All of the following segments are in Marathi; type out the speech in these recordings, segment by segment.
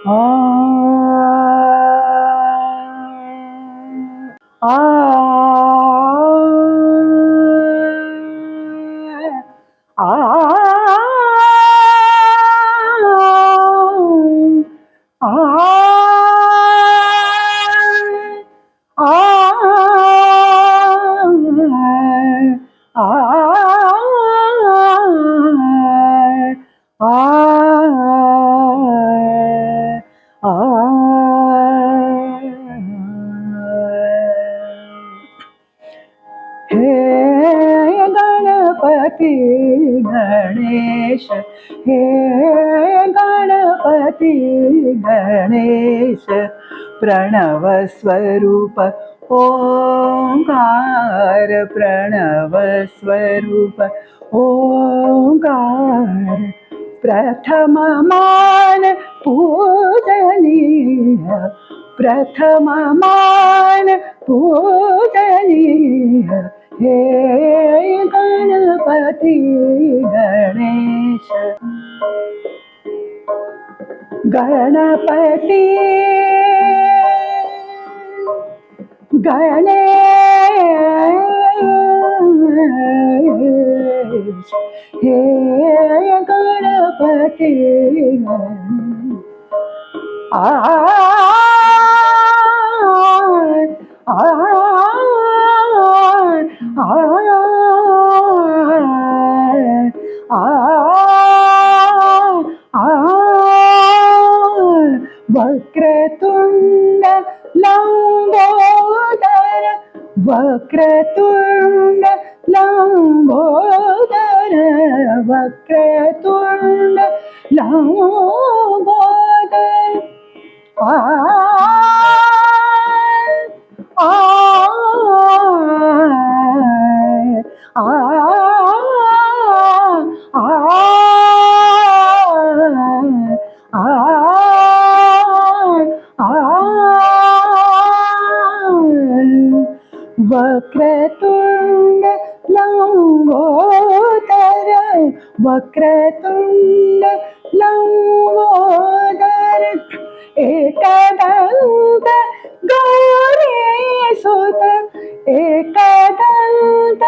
आ आ आ हे गणपती गणेश, हे गणपती गणेश, प्रणव स्वरूप ओंकार, प्रणव स्वरूप ओंकार, प्रथम मान पूजनीय, प्रथम मान पूजनीय, हे गणपती गणेश, गणपती गणेश, हे गणपती आ वक्रतुंड लंबोदर, वक्रतुंड लंबोदर, वक्रतुंड लंबोदर, आ आ वक्रतुंड लंबोदर, वक्रतुंड लंबोदर, एकदंत गौरीसुत, एकदंत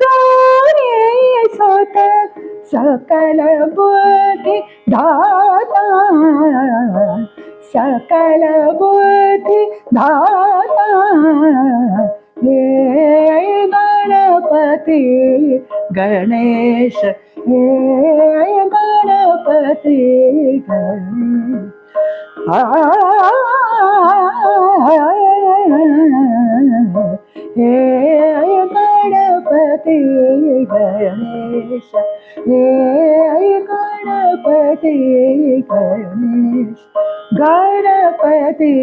गौरीसुत, सकल बुद्धि दाता, सकल बुद्धि दाता, हे गणपती गणेश, हे गणपती गणेश, हे गणपती गणेश, हे गणपती गणेश, गणपती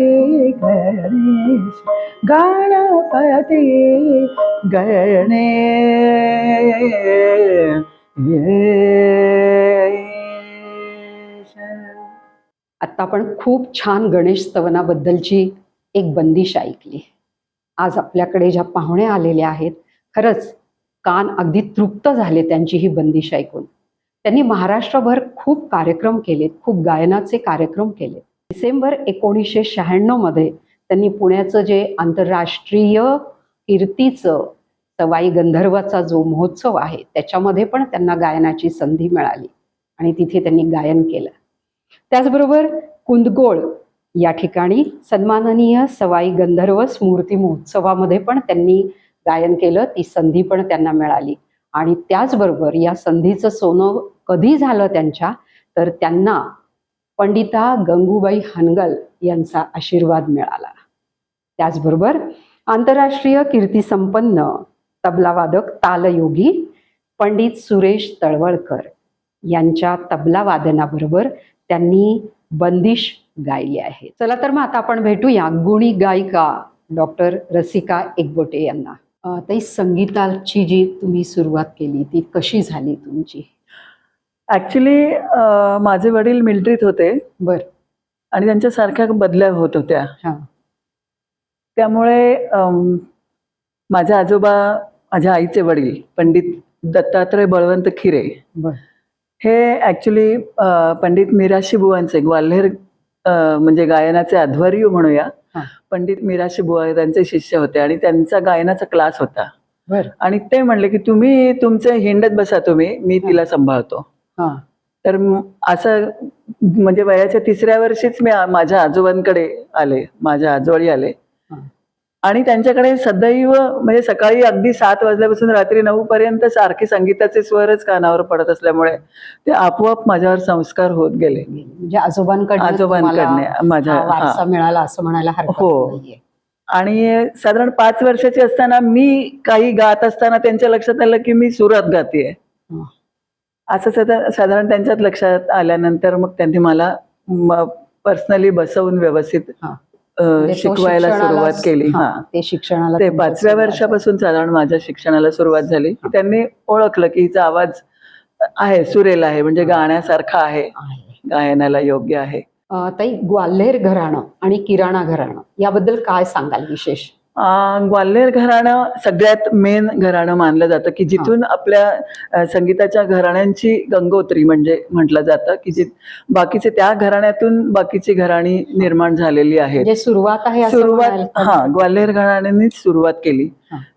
गणेश, गणपती गणेश. आता आपण खूप छान गणेश स्तवनाबद्दलची एक बंदिश ऐकली. आज आपल्याकडे ज्या पाहुणे आलेले आहेत, खरंच कान अगदी तृप्त झाले त्यांची ही बंदिश ऐकून. त्यांनी महाराष्ट्रभर खूप कार्यक्रम केलेत, खूप गायनाचे कार्यक्रम केले. डिसेंबर 1996 मध्ये त्यांनी पुण्याचं जे आंतरराष्ट्रीय कीर्तीचं सवाई गंधर्वाचा जो महोत्सव आहे त्याच्यामध्ये पण त्यांना गायनाची संधी मिळाली आणि तिथे त्यांनी गायन केलं. त्याचबरोबर कुंदगोळ या ठिकाणी सन्माननीय सवाई गंधर्व स्मृती महोत्सवामध्ये पण त्यांनी गायन केलं. ती संधी पण त्यांना मिळाली. आणि त्याचबरोबर या संधीचं सोनं कधी झालं त्यांच्या, तर त्यांना पंडिता गंगूबाई हनगल यांचा आशीर्वाद मिळाला. त्याचबरोबर आंतरराष्ट्रीय कीर्तिसंपन्न तबलावादक तालयोगी पंडित सुरेश तळवळकर यांच्या तबला वादनाबरोबर त्यांनी बंदिश गायली आहे. चला तर मग आता आपण भेटूया गुणी गायिका डॉक्टर रसिका एकबोटे यांना. ताई, संगीताची जी तुम्ही सुरुवात केली ती कशी झाली तुमची? ॲक्च्युली माझे वडील मिलिटरीत होते. बर. आणि त्यांच्या सारख्या बदल्या होत होत्या. त्यामुळे माझे आजोबा, माझ्या आईचे वडील पंडित दत्तात्रय बळवंत खिरे, बर, हे ॲक्च्युली पंडित मिराशी बुवांचे ग्वाल्हेर म्हणजे गायनाचे अध्वर्यू म्हणूया, हा. पंडित मिराशी बुवा त्यांचे शिष्य होते आणि त्यांचा गायनाचा क्लास होता. बर. आणि ते म्हणले की तुम्ही तुमचे हिंडत बसा, तुम्ही मी तिला सांभाळतो. हा. तर असं म्हणजे वयाच्या 3ऱ्या वर्षीच मी माझ्या आजोबांकडे आले, माझ्या आजोळी आले. हा. आणि त्यांच्याकडे सदैव म्हणजे सकाळी अगदी 7 वाजल्यापासून रात्री 9 पर्यंत सारखे संगीताचे स्वरच कानावर पडत असल्यामुळे ते आपोआप माझ्यावर संस्कार होत गेले. म्हणजे आजोबांकडे माझ्या वारसा मिळाला असं म्हणायला हरकत हो. नाहीये. आणि साधारण 5 वर्षाची असताना मी काही गात असताना त्यांच्या लक्षात आलं की मी सुरात गातेय. हा. असं साधारण त्यांच्यात लक्षात आल्यानंतर मग त्यांनी मला पर्सनली बसवून व्यवस्थित म्हणजे तो शिकवायला सुरुवात केली. हा, ते शिक्षणाला ते तुमच्यात 5व्या सुरुवात वर्षापासून साधारण माझ्या शिक्षणाला सुरुवात झाली. त्यांनी ओळखलं की हिचा आवाज आहे, सुरेल आहे, म्हणजे गाण्यासारखा आहे, आहे. गायनाला योग्य आहे. ताई, ग्वाल्हेर घराणं आणि किराणा घराणं याबद्दल काय सांगाल विशेष? ग्वाल्हेर घराणं सगळ्यात मेन घराणं मानलं जातं की जिथून आपल्या संगीताच्या घराण्यांची गंगोत्री म्हणजे म्हटलं जातं की बाकीचे त्या घराण्यातून बाकीची घराणी निर्माण झालेली आहेत. म्हणजे सुरुवात आहे असं म्हणाल का? ग्वाल्हेर घराण्यांनीच सुरुवात केली.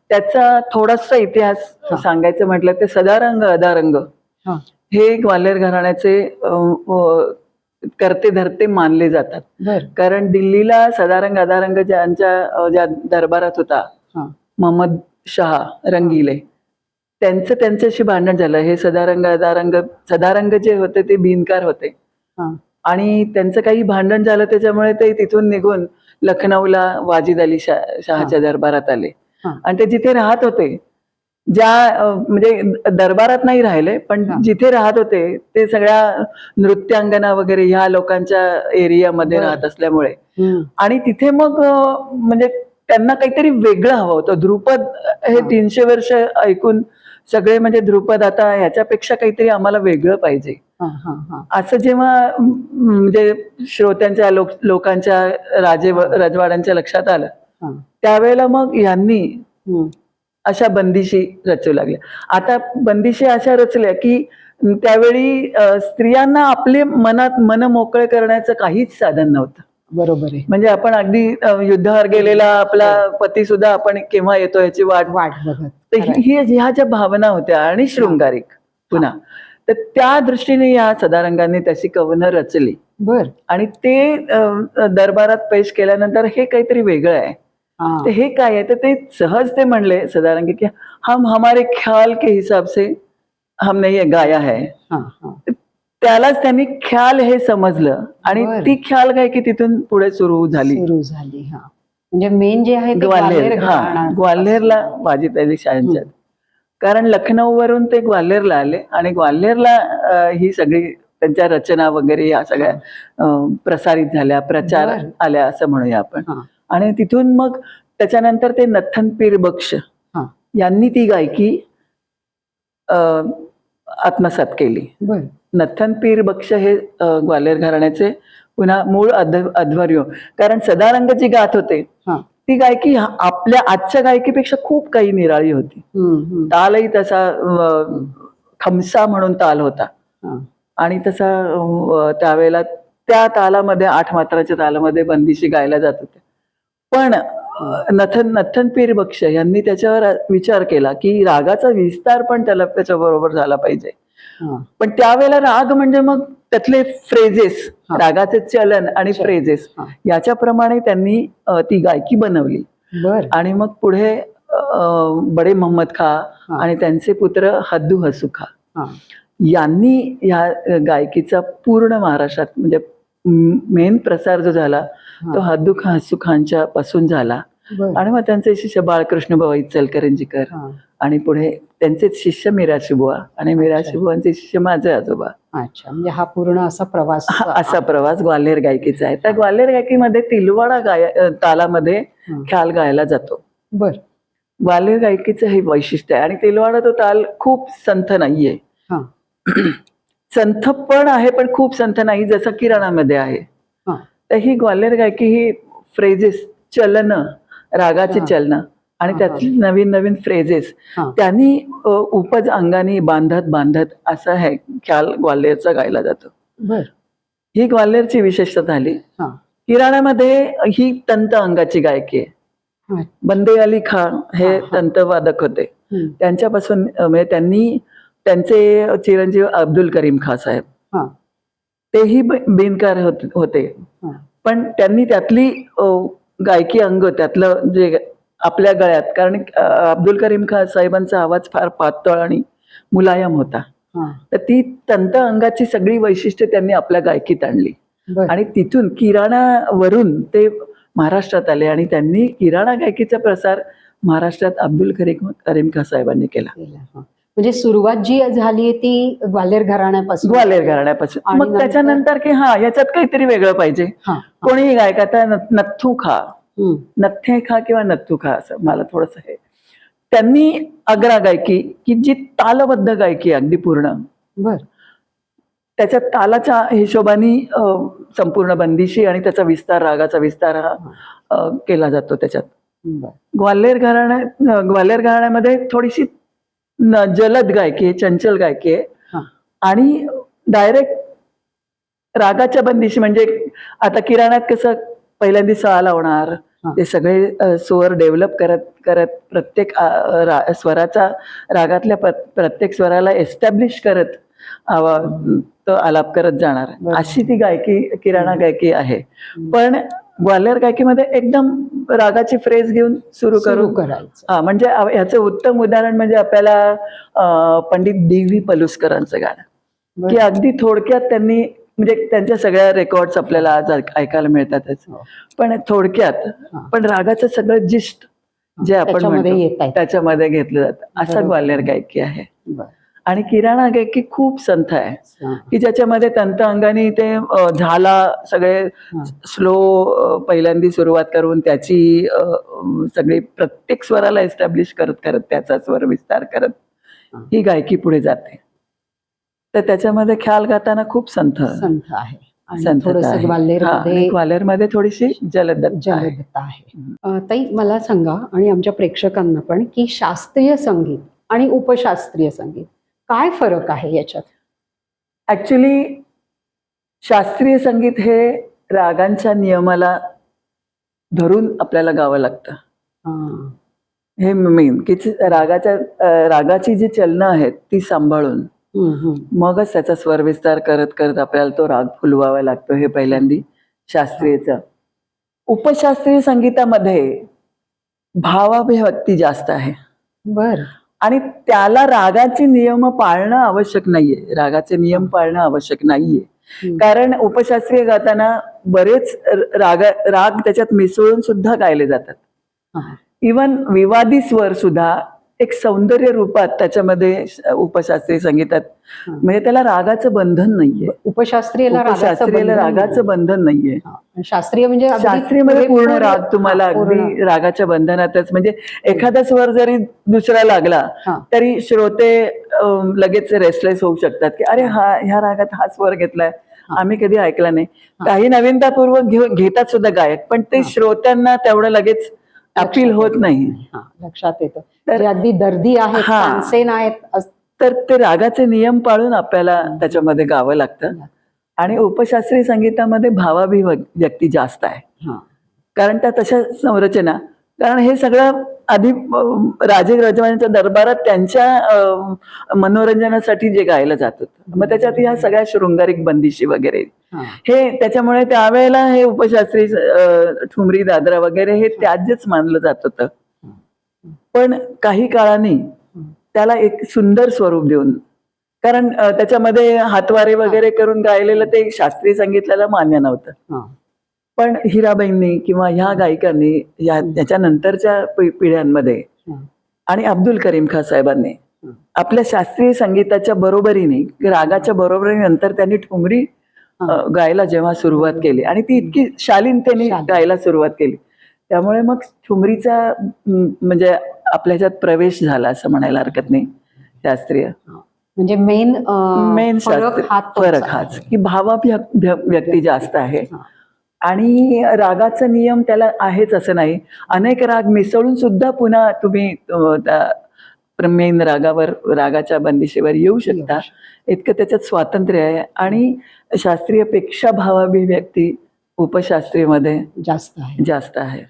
त्याचा थोडासा इतिहास सांगायचं म्हटलं तर सदारंग अदारंग हे ग्वाल्हेर घराण्याचे करते धरते मानले जातात. कारण दिल्लीला सदारंग अदारंग ज्या दरबारात होता, मोहम्मद शहा रंगीले, त्यांच्याशी भांडण झालं. हे सदारंग जे होते ते बिनकार होते आणि त्यांचं काही भांडण झालं, त्याच्यामुळे ते तिथून निघून लखनौला वाजिद अली शहाच्या दरबारात आले. आणि ते जिथे राहत होते, म्हणजे दरबारात नाही राहिले पण जिथे राहत होते ते सगळ्या नृत्यांगना वगैरे ह्या लोकांच्या एरियामध्ये राहत असल्यामुळे आणि तिथे मग म्हणजे त्यांना काहीतरी वेगळं हवं होतं. ध्रुपद हे 300 वर्ष ऐकून सगळे म्हणजे ध्रुपद, आता ह्याच्यापेक्षा काहीतरी आम्हाला वेगळं पाहिजे असं जेव्हा म्हणजे श्रोत्यांच्या लोकांच्या राजवाड्यांच्या लक्षात आलं, त्यावेळेला मग यांनी अशा बंदिशी रचू लागल्या. आता बंदिशी अशा रचल्या की त्यावेळी स्त्रियांना आपले मन मोकळे करण्याचं काहीच साधन नव्हतं. बरोबर आहे. म्हणजे आपण अगदी युद्धावर गेलेला आपला पती सुद्धा आपण केव्हा येतो याची वाट बघत. ह्या ज्या भावना होत्या आणि शृंगारिक पुन्हा, तर त्या दृष्टीने या सदारंगाने तशी कवनं रचली. आणि ते दरबारात पेश केल्यानंतर हे काहीतरी वेगळं आहे. तर हे काय आहे, तर ते सहज ते म्हणले सदारंगी की हम हमारे ख्याल के हिसाब से हमने ये गाया है. त्यालाच त्यांनी ख्याल हे समजलं आणि ती ख्याल गायकी तिथून पुढे सुरू झाली. म्हणजे मेन जे आहे ग्वाल्हेरला वाजिद अली शहांच्या, कारण लखनौ वरून ते ग्वाल्हेरला आले आणि ग्वाल्हेरला ही सगळी त्यांच्या रचना वगैरे या सगळ्या प्रसारित झाल्या, प्रचार आल्या असं म्हणूया आपण. आणि तिथून मग त्याच्यानंतर ते नथन पीर बक्ष यांनी ती गायकी आत्मसात केली. नथन पीर बक्ष हे ग्वाल्हेर घराण्याचे पुन्हा मूळ अध्वर्य, कारण सदारंग जी गात होते ती गायकी आपल्या आजच्या गायकीपेक्षा खूप काही निराळी होती. तालही तसा खमसा म्हणून ताल होता आणि तसा त्यावेळेला त्या तालामध्ये 8 मात्राच्या तालामध्ये बंदिशी गायला जात होते. पण नथन पीर बक्ष यांनी त्याच्यावर विचार केला की रागाचा विस्तार पण त्याच्या बरोबर झाला पाहिजे. पण त्यावेळेला राग म्हणजे मग त्यातले फ्रेजेस, रागाचे चलन आणि फ्रेजेस याच्याप्रमाणे त्यांनी ती गायकी बनवली. आणि मग पुढे बडे मोहम्मद खा आणि त्यांचे पुत्र हद्दू हसू खा यांनी या गायकीचा पूर्ण महाराष्ट्रात म्हणजे मेन प्रसार जो झाला तो हद्दू हसू खानच्या पासून झाला. आणि मग त्यांचे शिष्य बाळकृष्ण बुवा इचलकरंजीकर आणि पुढे त्यांचेच शिष्य मिराशी बुवा आणि मिराशी बुवांचे शिष्य माझे आजोबा. अच्छा, म्हणजे हा पूर्ण असा प्रवास ग्वाल्हेर गायकीचा आहे. त्या ग्वाल्हेर गायकीमध्ये तिलवाडा तालामध्ये ख्याल गायला जातो. ग्वाल्हेर गायकीचं हे वैशिष्ट्य आहे. आणि तिलवाडा तो ताल खूप संथ नाहीये, संथ पण आहे पण खूप संथ नाही जसं किराणामध्ये आहे. तर ही ग्वाल्हेर गायकी ही फ्रेजेस, चलन, रागाचे चलन आणि त्यातली नवीन नवीन फ्रेजेस त्यांनी उपज अंगाने बांधत असं हे ख्याल ग्वाल्हेरचा गायला जातो. ही ग्वाल्हेरची विशेषता झाली. हा. किराण्यामध्ये ही तंत अंगाची गायकी आहे. बंदे अली खान हे तंतवादक होते. त्यांच्यापासून म्हणजे त्यांचे चिरंजीव अब्दुल करीम खान साहेब तेही बिनकार होते. पण त्यांनी त्यातली गायकी अंग त्यातलं जे आपल्या गळ्यात, कारण अब्दुल करीम खान साहेबांचा आवाज फार पातळ आणि मुलायम होता, तर ती तंत अंगाची सगळी वैशिष्ट्ये त्यांनी आपल्या गायकीत आणली. आणि तिथून किराणावरून ते महाराष्ट्रात आले आणि त्यांनी किराणा गायकीचा प्रसार महाराष्ट्रात अब्दुल करीम खान साहेबांनी केला. म्हणजे सुरुवात जी झाली ती ग्वाल्हेर घराण्यापासून. मग त्याच्यानंतर की याच्यात काहीतरी वेगळं पाहिजे. कोणीही गायक, आता नथ्थू खा, नथ्थे खा किंवा नथ्थू खा, असं मला थोडस हे, त्यांनी आग्रा गायकी की जी तालबद्ध गायकी अगदी पूर्ण, त्याच्या तालाच्या हिशोबाने संपूर्ण बंदिशी आणि त्याचा विस्तार, रागाचा विस्तार हा केला जातो त्याच्यात. ग्वाल्हेर घराण्यामध्ये थोडीशी जलद गायकी आहे, चंचल गायकी आहे आणि डायरेक्ट रागाच्या बंदिशी. म्हणजे आता किराण्यात कसं पहिल्यांदा सा लावणार, ते सगळे स्वर डेव्हलप करत करत प्रत्येक स्वराचा, रागातल्या प्रत्येक स्वराला एस्टॅब्लिश करत तो आलाप करत जाणार, अशी ती गायकी किराणा गायकी आहे. पण ग्वाल्हेर गायकीमध्ये एकदम रागाची फ्रेज घेऊन सुरू करायचं. म्हणजे ह्याचं उत्तम उदाहरण म्हणजे आपल्याला पंडित डी.व्ही. पलुसकरांचं गाणं, की अगदी थोडक्यात त्यांनी, म्हणजे त्यांच्या सगळ्या रेकॉर्ड्स आपल्याला आज ऐकायला मिळतातच, पण थोडक्यात पण रागाचं सगळं जिस्ट जे आपण म्हणतो त्याच्यामध्ये घेतलं जातं, असा ग्वाल्हेर गायकी आहे. आणि किराणा गायकी खूप संथ आहे, की ज्याच्यामध्ये तंत अंगाने ते झाला सगळे स्लो पहिल्यांदा सुरुवात करून त्याची सगळी प्रत्येक स्वराला एस्टॅब्लिश करत करत त्याचा स्वर विस्तार करत ही गायकी पुढे जाते. तर त्याच्यामध्ये ख्याल गाताना खूप संथ आहे. ग्वाल्हेरमध्ये थोडीशी जलदता आहे. ताई मला सांगा आणि आमच्या प्रेक्षकांना पण, की शास्त्रीय संगीत आणि उपशास्त्रीय संगीत काय फरक आहे याच्यात? ऍक्च्युली शास्त्रीय संगीत हे रागांच्या नियमाला धरून आपल्याला गावं लागतं. हे मेन, की रागाची जी चलनं आहेत ती सांभाळून मगच त्याचा स्वर विस्तार करत करत आपल्याला तो राग फुलवावा लागतो. हे पहिल्यांदा शास्त्रीयचं. उपशास्त्रीय संगीतामध्ये भावाभिव्यक्ती जास्त आहे. आणि त्याला रागाचे नियम पाळणं आवश्यक नाहीये, रागाचे नियम पाळणं आवश्यक नाहीये. कारण उपशास्त्रीय गाताना बरेच राग त्याच्यात मिसळून सुद्धा गायले जातात. इवन विवादी स्वर सुद्धा एक सौंदर्य रूपात त्याच्यामध्ये उपशास्त्रीय संगीतात, म्हणजे त्याला रागाचं बंधन नाहीये. उपशास्त्रीयला रागाचं बंधन नाहीये. शास्त्रीय म्हणजे पूर्ण राग तुम्हाला अगदी रागाच्या बंधनातच, म्हणजे एखादा स्वर जरी दुसरा लागला तरी श्रोते लगेच रेस्टलेस होऊ शकतात, की अरे ह्या रागात हा स्वर घेतलाय, आम्ही कधी ऐकला नाही. काही नवीनतापूर्वक घेतात सुद्धा गायक, पण ते श्रोत्यांना तेवढं लगेच अपील होत नाही. लक्षात येतं तर अगदी दर्दी आहेत, तर ते रागाचे नियम पाळून आपल्याला त्याच्यामध्ये गावं लागतं. आणि उपशास्त्रीय संगीतामध्ये भावाभिव्यक्ती जास्त आहे, कारण त्या तशा संरचना, कारण हे सगळं आधी राजे राजवाड्यांच्या दरबारात त्यांच्या मनोरंजनासाठी जे गायलं जात होतं, मग त्याच्यात ह्या सगळ्या शृंगारिक बंदिशी वगैरे हे, त्याच्यामुळे त्यावेळेला हे उपशास्त्रीय ठुमरी, दादरा वगैरे हे त्याज्यच मानलं जात होतं. पण काही काळाने त्याला एक सुंदर स्वरूप देऊन, कारण त्याच्यामध्ये हातवारे वगैरे करून गायलेलं ते शास्त्रीय संगीताला मान्य नव्हतं. पण हिराबाईंनी किंवा ह्या गायिकांनी याच्यानंतरच्या पिढ्यांमध्ये आणि अब्दुल करीम खान साहेबांनी आपल्या शास्त्रीय संगीताच्या बरोबरीने, रागाच्या बरोबरीनंतर त्यांनी ठुमरी गायला जेव्हा सुरुवात केली आणि ती इतकी शालीनतेने गायला सुरुवात केली, त्यामुळे मग ठुमरीचा म्हणजे आपल्याच्यात प्रवेश झाला असं म्हणायला हरकत नाही. शास्त्रीय म्हणजे मेन फरक हाच, की भावाभिव्यक्ती जास्त आहे. आणि रागाचा नियम त्याला आहेच असं नाही, अनेक राग मिसळून सुद्धा पुन्हा तुम्ही मेन रागाच्या बंदिशीवर येऊ शकता, इतकं त्याच्यात स्वातंत्र्य आहे. आणि शास्त्रीय पेक्षा भावाभिव्यक्ती उपशास्त्रीयमध्ये जास्त आहे.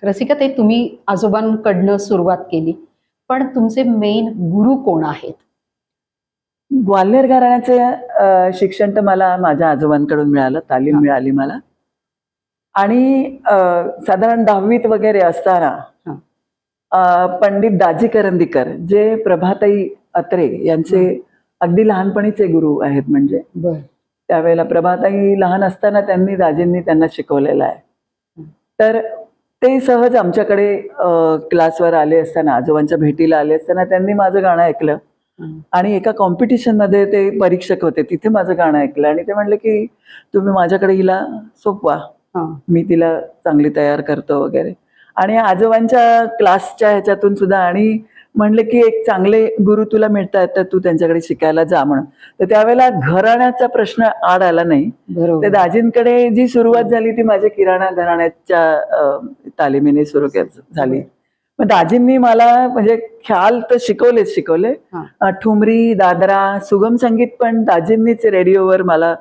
रसिकाताई, तुम्ही आजोबांकडनं सुरुवात केली, पण तुमचे मेन गुरु कोण आहेत? ग्वाल्हेर घराण्याचे शिक्षण तर मला माझ्या आजोबांकडून मिळालं, तालीम मिळाली मला. आणि साधारण 10वीत वगैरे असताना पंडित दाजी करंदीकर, जे प्रभाताई अत्रे यांचे अगदी लहानपणीचे गुरु आहेत. म्हणजे त्यावेळेला प्रभाताई लहान असताना दाजींनी त्यांना शिकवलेलं आहे. तर ते सहज आमच्याकडे क्लासवर आले असताना, आजोबांच्या भेटीला आले असताना त्यांनी माझं गाणं ऐकलं. आणि एका कॉम्पिटिशन मध्ये ते परीक्षक होते, तिथे माझं गाणं ऐकलं. आणि ते म्हणले की तुम्ही माझ्याकडे हिला सोपवा, मी तिला चांगली तयार करतो वगैरे. आणि आजोबांच्या क्लासच्या ह्याच्यातून सुद्धा, आणि म्हणले की एक चांगले गुरु तुला मिळतात तर तू त्यांच्याकडे शिकायला जा म्हणून. तर त्यावेळेला घराण्याचा प्रश्न आड आला नाही. ते दाजींकडे जी सुरुवात झाली ती माझ्या किराणा घराण्याच्या तालिमीने सुरू झाली. मग दाजींनी मला म्हणजे ख्याल तर शिकवले. ठुमरी, दादरा, सुगम संगीत पण दाजींनीच रेडिओवर मला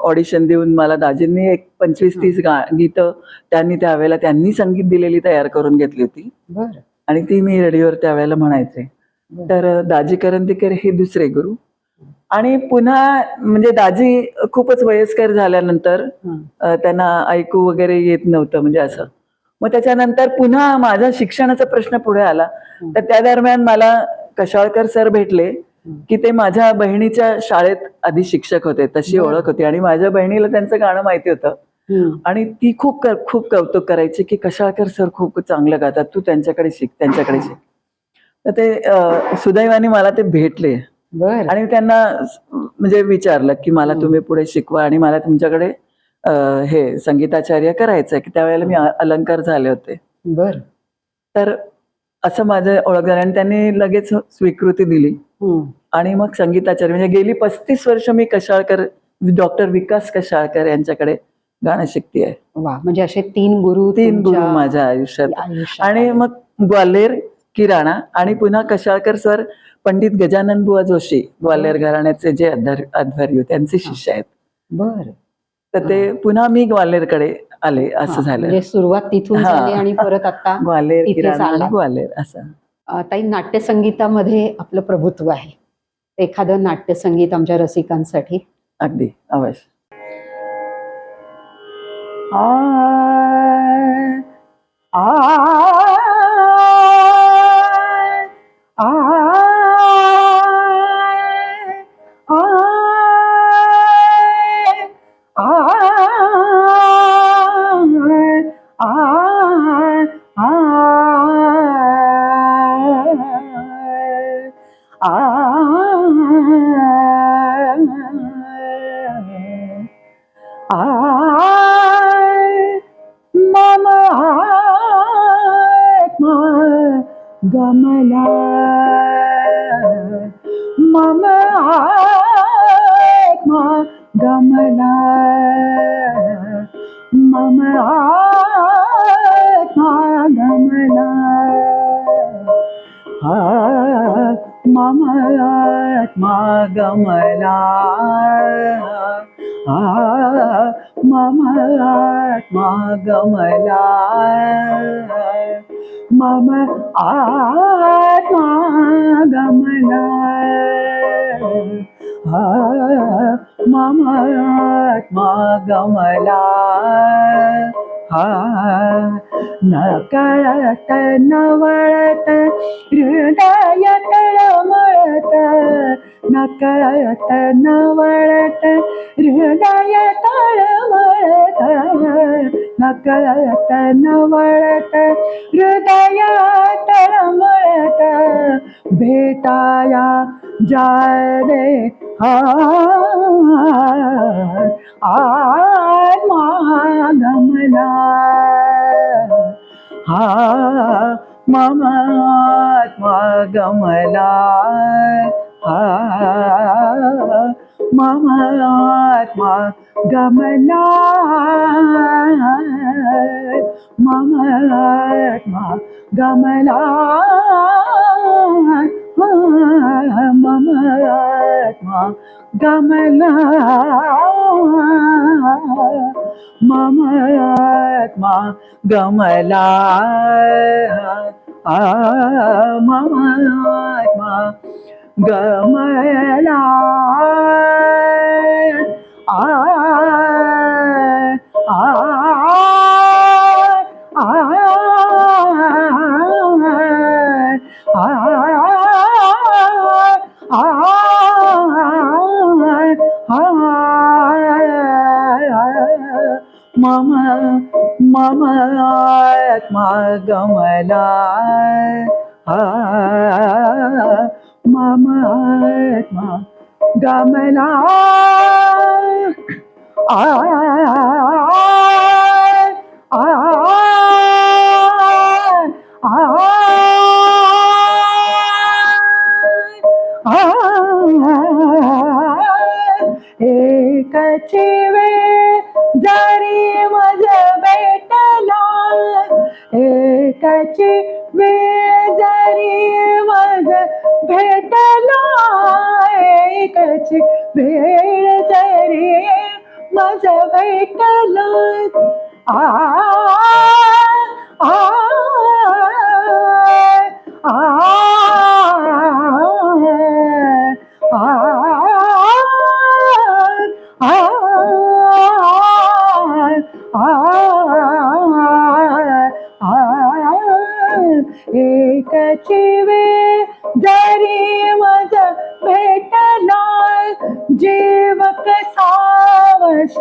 ऑडिशन देऊन मला दाजींनी एक 25-30 गीतं त्यावेळेला त्यांनी संगीत दिलेली तयार करून घेतली होती. आणि ती मी रेडिओवर त्यावेळेला म्हणायचे. तर दाजी करंदीकर हे दुसरे गुरु. आणि पुन्हा म्हणजे दाजी खूपच वयस्कर झाल्यानंतर त्यांना ऐकू वगैरे येत नव्हतं, म्हणजे असं. मग त्याच्यानंतर पुन्हा माझा शिक्षणाचा प्रश्न पुढे आला. तर त्या दरम्यान मला कशाळकर सर भेटले की ते माझ्या बहिणीच्या शाळेत आधी शिक्षक होते, तशी ओळख होती. आणि माझ्या बहिणीला त्यांचं गाणं माहिती होतं. आणि ती खूप कौतुक करायची की कशाळकर सर खूप चांगलं गातात, तू त्यांच्याकडे शिक. तर ते सुदैवाने मला ते भेटले. आणि त्यांना म्हणजे विचारलं की मला तुम्ही पुढे शिकवा आणि मला तुमच्याकडे हे संगीताचार्य करायचंय, की त्यावेळेला मी अलंकार झाले होते. तर असं माझं ओळख झालं आणि त्यांनी लगेच स्वीकृती दिली. आणि मग संगीताचार्य म्हणजे गेली 35 वर्ष मी डॉक्टर विकास कशाळकर यांच्याकडे गाणं शिकतेय. म्हणजे असे 3 गुरु माझ्या आयुष्यात. आणि मग ग्वाल्हेर, किराणा आणि पुन्हा कशाळकर सर पंडित गजानन बुवा जोशी, ग्वाल्हेर घराण्याचे जे अध्वर्यू, त्यांचे शिष्य आहेत. तर ते पुन्हा मी ग्वाल्हेरकडे आले, असं झालं. म्हणजे सुरुवात तिथून झाली आणि परत आता ग्वाल्हेर, किराणा, ग्वाल्हेर असं. ताई, नाट्यसंगीतामध्ये आपलं प्रभुत्व आहे, एखादं नाट्यसंगीत आमच्या रसिकांसाठी? अगदी अवश्य. गमला मम आत्मा गमला मम आत्मा गमला मम आत्मा गमला मम आत्मा गमला मम आत्मा गमला मम आत्मा गमला नकळत नवळत हृदय तळमळत नकळत नवळत हृदय तळमळत नकळत नवळत हृदय तळमळत भेटाया जाणे आत्मा गमला मम आत्मा गमला मम आत्मा गमला मम आत्मा गमला मम आत्मा गमला मम आत्मा गमला मम आत्मा गमला मम मम आत्मा गमला मम आत्मा गमला एकची वेळ जरी मज भेटला एकची वेळ जरी मज भेटला एकची वेळ जरी मज भेटला एकची वेळ जरी मज भेटला जीव कसा वश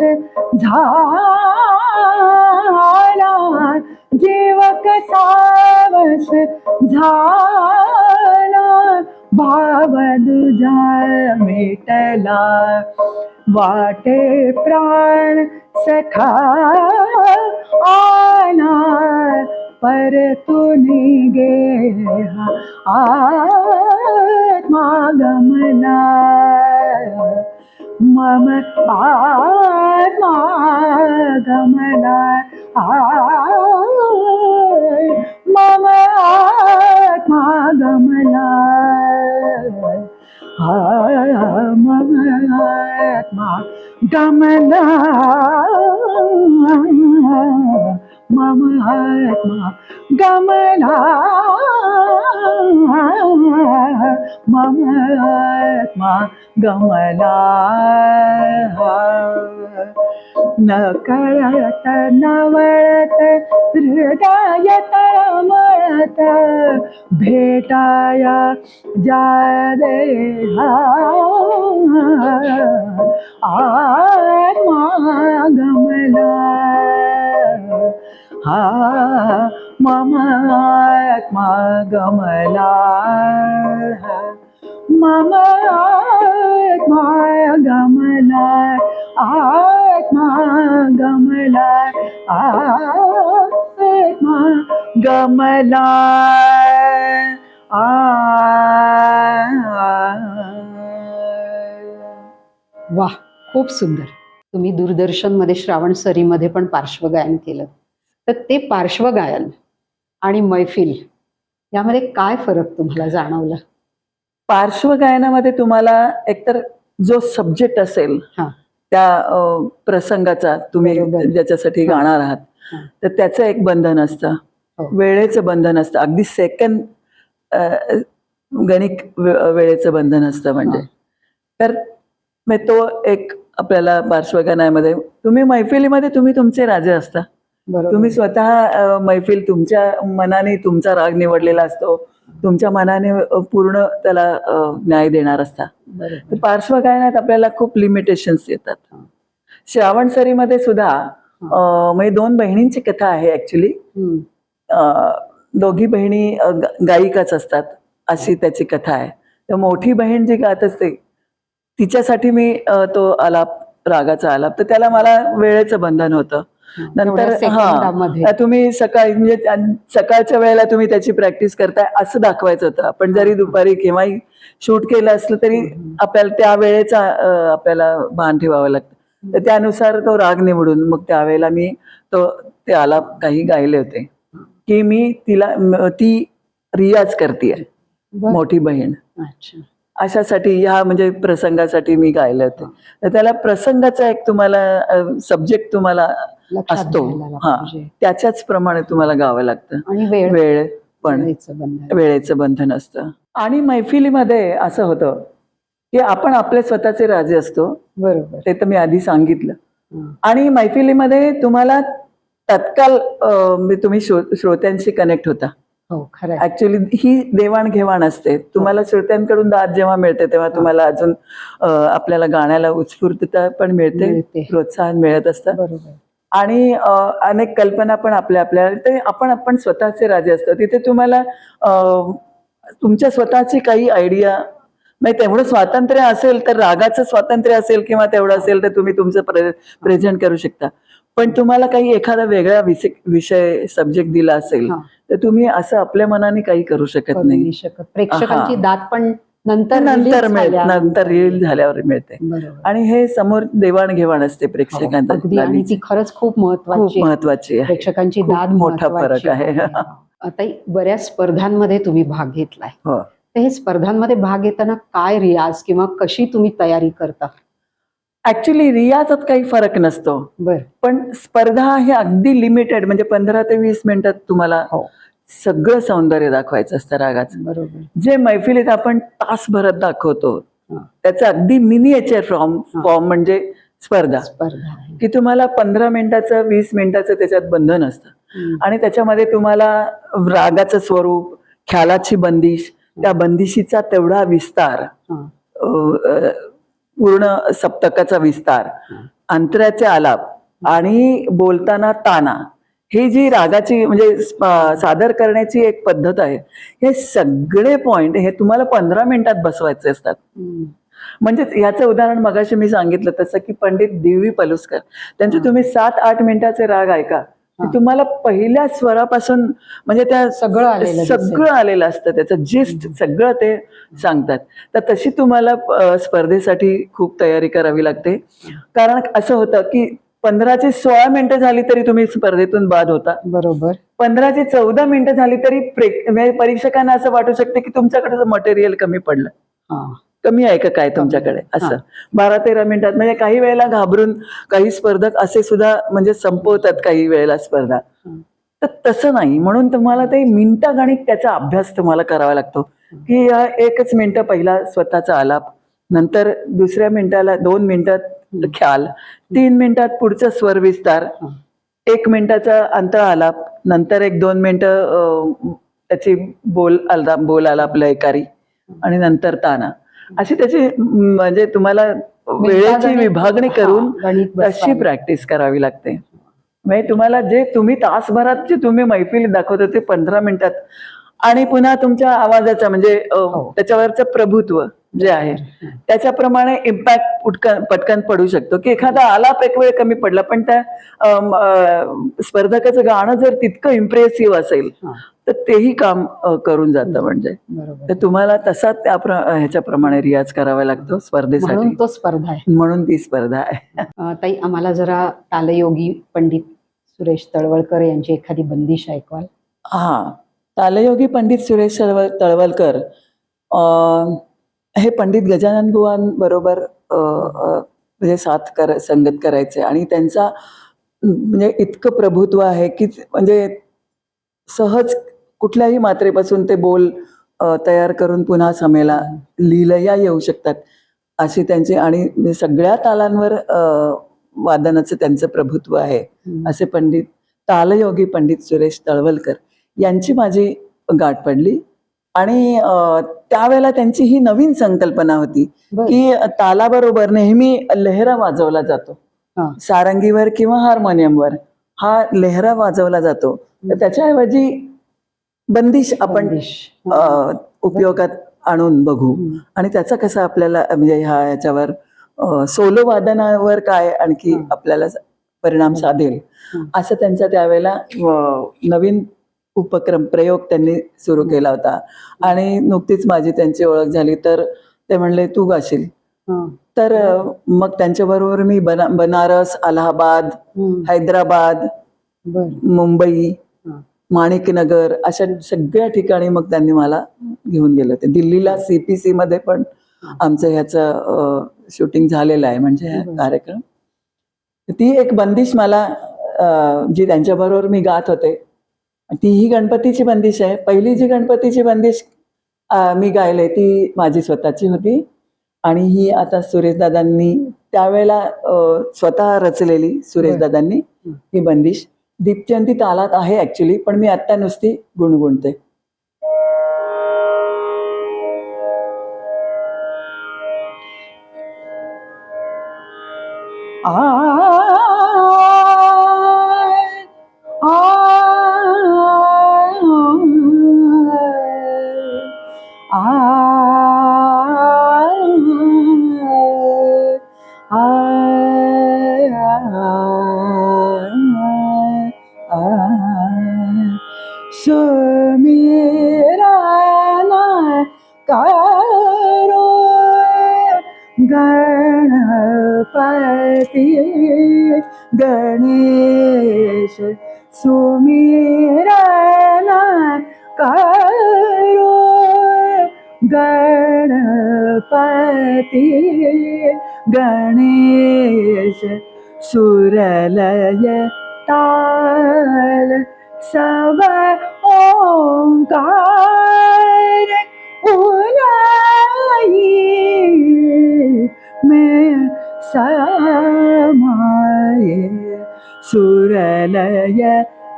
झाला जीव कसा वश झाला भाव दुजा मिटला वाटे प्राण सखा आला परतून गेला आत्मा गमला मम आत्मा गमला मम आत्मा गमला मम आत्मा गमला मम आत्मा गमला मम आत्मा गमला न कळत नवळत हृदय तळमळत भेटाया जा देहा आत्मा गमला मम आत्मा गमला मम आत्मा गमला आत्मा गमला आत्मा गमला वाह, खूप सुंदर. तुम्ही दूरदर्शनमध्ये श्रावण सरीमध्ये पण पार्श्वगायन केलं, तर ते पार्श्वगायन आणि मैफिल यामध्ये काय फरक तुम्हाला जाणवला? पार्श्वगायनामध्ये तुम्हाला एकतर जो सब्जेक्ट असेल त्या प्रसंगाचा तुम्ही बरोबर. ज्याच्यासाठी गाणार आहात तर त्याचं एक बंधन असतं, वेळेचं बंधन असतं, अगदी सेकंद गणिक वेळेचं बंधन असतं. म्हणजे तर तो एक आपल्याला पार्श्वगायनामध्ये तुम्ही मैफिलीमध्ये तुम्ही तुमचे राजे असता. तुम्ही स्वतः मैफिल तुमच्या मनाने तुमचा राग निवडलेला असतो, तुमच्या मनाने पूर्ण त्याला न्याय देणार असता. तर पार्श्वगायनात आपल्याला खूप लिमिटेशन्स येतात. श्रावण सरीमध्ये सुद्धा म्हणजे 2 बहिणींची कथा आहे ऍक्च्युली. दोघी बहिणी गायिकाच असतात अशी त्याची कथा आहे. तर मोठी बहीण जी गात असते तिच्यासाठी मी तो आलाप रागाचा आलाप, तर त्याला मला वेळेचं बंधन होतं. नंतर तुम्ही सकाळी म्हणजे सकाळच्या वेळेला तुम्ही त्याची प्रॅक्टिस करताय असं दाखवायचं होतं. आपण जरी दुपारी केव्हाही शूट केलं असलं तरी आपल्याला त्या वेळेचा आपल्याला भान ठेवावं लागतं. तर त्यानुसार तो राग निवडून मग त्यावेळेला मी ते आलाप काही गायले होते की मी ती रियाज करते मोठी बहीण. अच्छा. अशासाठी ह्या म्हणजे प्रसंगासाठी मी गायले होते. तर त्याला प्रसंगाचा एक तुम्हाला सब्जेक्ट तुम्हाला लक्षात असतो, घ्यायला लागलं हा, म्हणजे. त्याच्याच प्रमाणे तुम्हाला गावं लागतं. आणि वेळ वेळ पण वेळेचं बंधन. वेळेचं बंधन असतं. आणि मैफिलीमध्ये असं होतं की आपण आपले स्वतःचे राजे असतो, बरोबर. ते तर मी आधी सांगितलं. हं. आणि मैफिलीमध्ये तुम्हाला तत्काल तुम्ही श्रोत्यांशी कनेक्ट होता. हो, खरंय. ऍक्च्युली ही देवाणघेवाण असते. तुम्हाला श्रोत्यांकडून दाद जेव्हा मिळते तेव्हा तुम्हाला अजून आपल्याला गाण्याला उत्स्फूर्तता पण मिळते, मिळते. प्रोत्साहन मिळत असतं. बरोबर. आणि अनेक कल्पना पण आपल्या ते आपण स्वतःचे राजे असतो. तिथे तुम्हाला तुमच्या स्वतःची काही आयडिया, म्हणजे तेवढं स्वातंत्र्य असेल तर रागाचं स्वातंत्र्य असेल किंवा तेवढं असेल तर तुम्ही तुमचं प्रेझेंट करू शकता. पण तुम्हाला काही एखादा वेगळा विषय सब्जेक्ट दिला असेल तर तुम्ही असं आपल्या मनाने काही करू शकत नाही. प्रेक्षकांची दाद पण नंतर नंतर रील झाल्यावर मिळते. आणि हे समोर देवाणघेवाण असते प्रेक्षकांचा. आणि ती खरंच खूप महत्वाची आहे. प्रेक्षकांची दाद मोठा फरक आहे. आता बऱ्याच स्पर्धांमध्ये तुम्ही भाग घेतलाय. हो. हे स्पर्धांमध्ये भाग घेताना काय रियाज किंवा कशी तुम्ही तयारी करता? ऍक्च्युली रियाजात काही फरक नसतो. पण स्पर्धा हे अगदी लिमिटेड, म्हणजे 15 ते 20 मिनिटात तुम्हाला सगळं सौंदर्य दाखवायचं असतं रागाचं. बरोबर. जे मैफिलीत आपण तासभरात दाखवतो त्याचं अगदी मिनिएचर फॉर्म म्हणजे स्पर्धा. की तुम्हाला 15 मिनिटाचं 20 मिनिटाचं त्याच्यात बंधन असतं आणि त्याच्यामध्ये तुम्हाला रागाचं स्वरूप, ख्यालाची बंदिश, त्या बंदिशीचा तेवढा विस्तार, पूर्ण सप्तकाचा विस्तार, अंतराचे आलाप आणि बोलताना ताना, ही जी रागाची म्हणजे सादर करण्याची एक पद्धत आहे, हे सगळे पॉइंट हे तुम्हाला 15 मिनिटात बसवायचे असतात. म्हणजेच याचं उदाहरण मगाशी मी सांगितलं तसं की पंडित डी.व्ही. पलुस्कर, त्यांचे तुम्ही 7-8 मिनिटाचे राग ऐका, तुम्हाला पहिल्या स्वरापासून म्हणजे त्या सगळं आलेलं असतं, त्याचं जिस्ट सगळं ते सांगतात. तर तशी तुम्हाला स्पर्धेसाठी खूप तयारी करावी लागते. कारण असं होतं की 15 ची 16 मिनिटं झाली तरी तुम्ही स्पर्धेतून बाद होता. बरोबर. 15 ची 14 मिनिटं झाली तरी परीक्षकांना असं वाटू शकते की तुमच्याकडे मटेरियल कमी पडलं, कमी आहे का काय तुमच्याकडे, असं 12-13 मिनिटात. म्हणजे काही वेळेला घाबरून काही स्पर्धक असे सुद्धा म्हणजे संपवतात काही वेळेला स्पर्धा. तर तसं नाही, म्हणून तुम्हाला ते मिनिटागणिक त्याचा अभ्यास तुम्हाला करावा लागतो की 1च मिनिटं पहिला स्वतःचा आलाप, नंतर दुसऱ्या मिनिटाला 2 मिनिटात ख्याल, 3 मिनिटात पुढचा स्वर विस्तार, 1 मिनिटाचा अंतर आलाप, नंतर 1-2 मिनिटं त्याची बोल आलाप लयकारी आणि नंतर ताना. अशी त्याची म्हणजे तुम्हाला वेळेची विभागणी करून तशी प्रॅक्टिस करावी लागते. म्हणजे तुम्हाला जे तुम्ही तासभरात जे तुम्ही मैफिलीत दाखवतो ते 15 मिनिटात, आणि पुन्हा तुमच्या आवाजाचा म्हणजे त्याच्यावरचं प्रभुत्व जे आहे त्याच्याप्रमाणे इम्पॅक्ट पटकन पडू शकतो. की एखादा आलाप एक वेळ कमी पडला पण त्या स्पर्धकाचं गाणं जर तितकं इम्प्रेसिव्ह असेल तर तेही काम करून जातं. म्हणजे तर तुम्हाला तसा त्या ह्याच्याप्रमाणे रियाज करावा लागतो स्पर्धेसाठी. म्हणून ती स्पर्धा आहे. ताई, आम्हाला जरा तालयोगी पंडित सुरेश तळवलकर यांची एखादी बंदिश ऐकवाल? तालयोगी पंडित सुरेश तळवलकर हे पंडित गजानन बुवांबरोबर म्हणजे संगत करायचे आणि त्यांचा म्हणजे इतकं प्रभुत्व आहे की म्हणजे सहज कुठल्याही मात्रेपासून ते बोल तयार करून पुन्हा समेला लीलया येऊ शकतात अशी त्यांची, आणि सगळ्या तालांवर वादनाचं त्यांचं प्रभुत्व आहे असे पंडित तालयोगी पंडित सुरेश तळवलकर यांची माझी गाठ पडली. आणि त्यावेळेला त्यांची ही नवीन संकल्पना होती की तालाबरोबर नेहमी लेहरा वाजवला जातो, सारंगीवर किंवा हार्मोनियमवर हा लेहरा वाजवला जातो, तर त्याच्याऐवजी बंदिश आपण उपयोगात आणून बघू आणि त्याचा कसा आपल्याला म्हणजे ह्याच्यावर सोलो वादनावर काय आणखी आपल्याला परिणाम साधेल असं त्यांचा त्यावेळेला नवीन उपक्रम प्रयोग त्यांनी सुरू केला होता. आणि नुकतीच माझी त्यांची ओळख झाली तर ते म्हणले तू गाशील. तर मग त्यांच्याबरोबर मी बनारस, अलाहाबाद, हैदराबाद, मुंबई माणिकनगर अशा सगळ्या ठिकाणी मग त्यांनी मला घेऊन गेले होते. दिल्लीला CPC मध्ये पण आमचं ह्याचं शूटिंग झालेलं आहे, म्हणजे हा कार्यक्रम. ती एक बंदिश मला जी त्यांच्याबरोबर मी गात होते, ती ही गणपतीची बंदिश आहे. पहिली जी गणपतीची बंदिश मी गायले ती माझी स्वतःची होती, आणि ही आता सुरेशदादांनी त्यावेळेला स्वतः रचलेली, सुरेशदादांनी ही बंदिश दीपजयंती तालात आहे ऍक्च्युली, पण मी आता नुसती गुणगुणते. सुमिरन करो गणपति गणेश, सुमिरन करो गणपति गणेश, सुरलय ताल सब ओंकार उनाई में समाये, सुरलय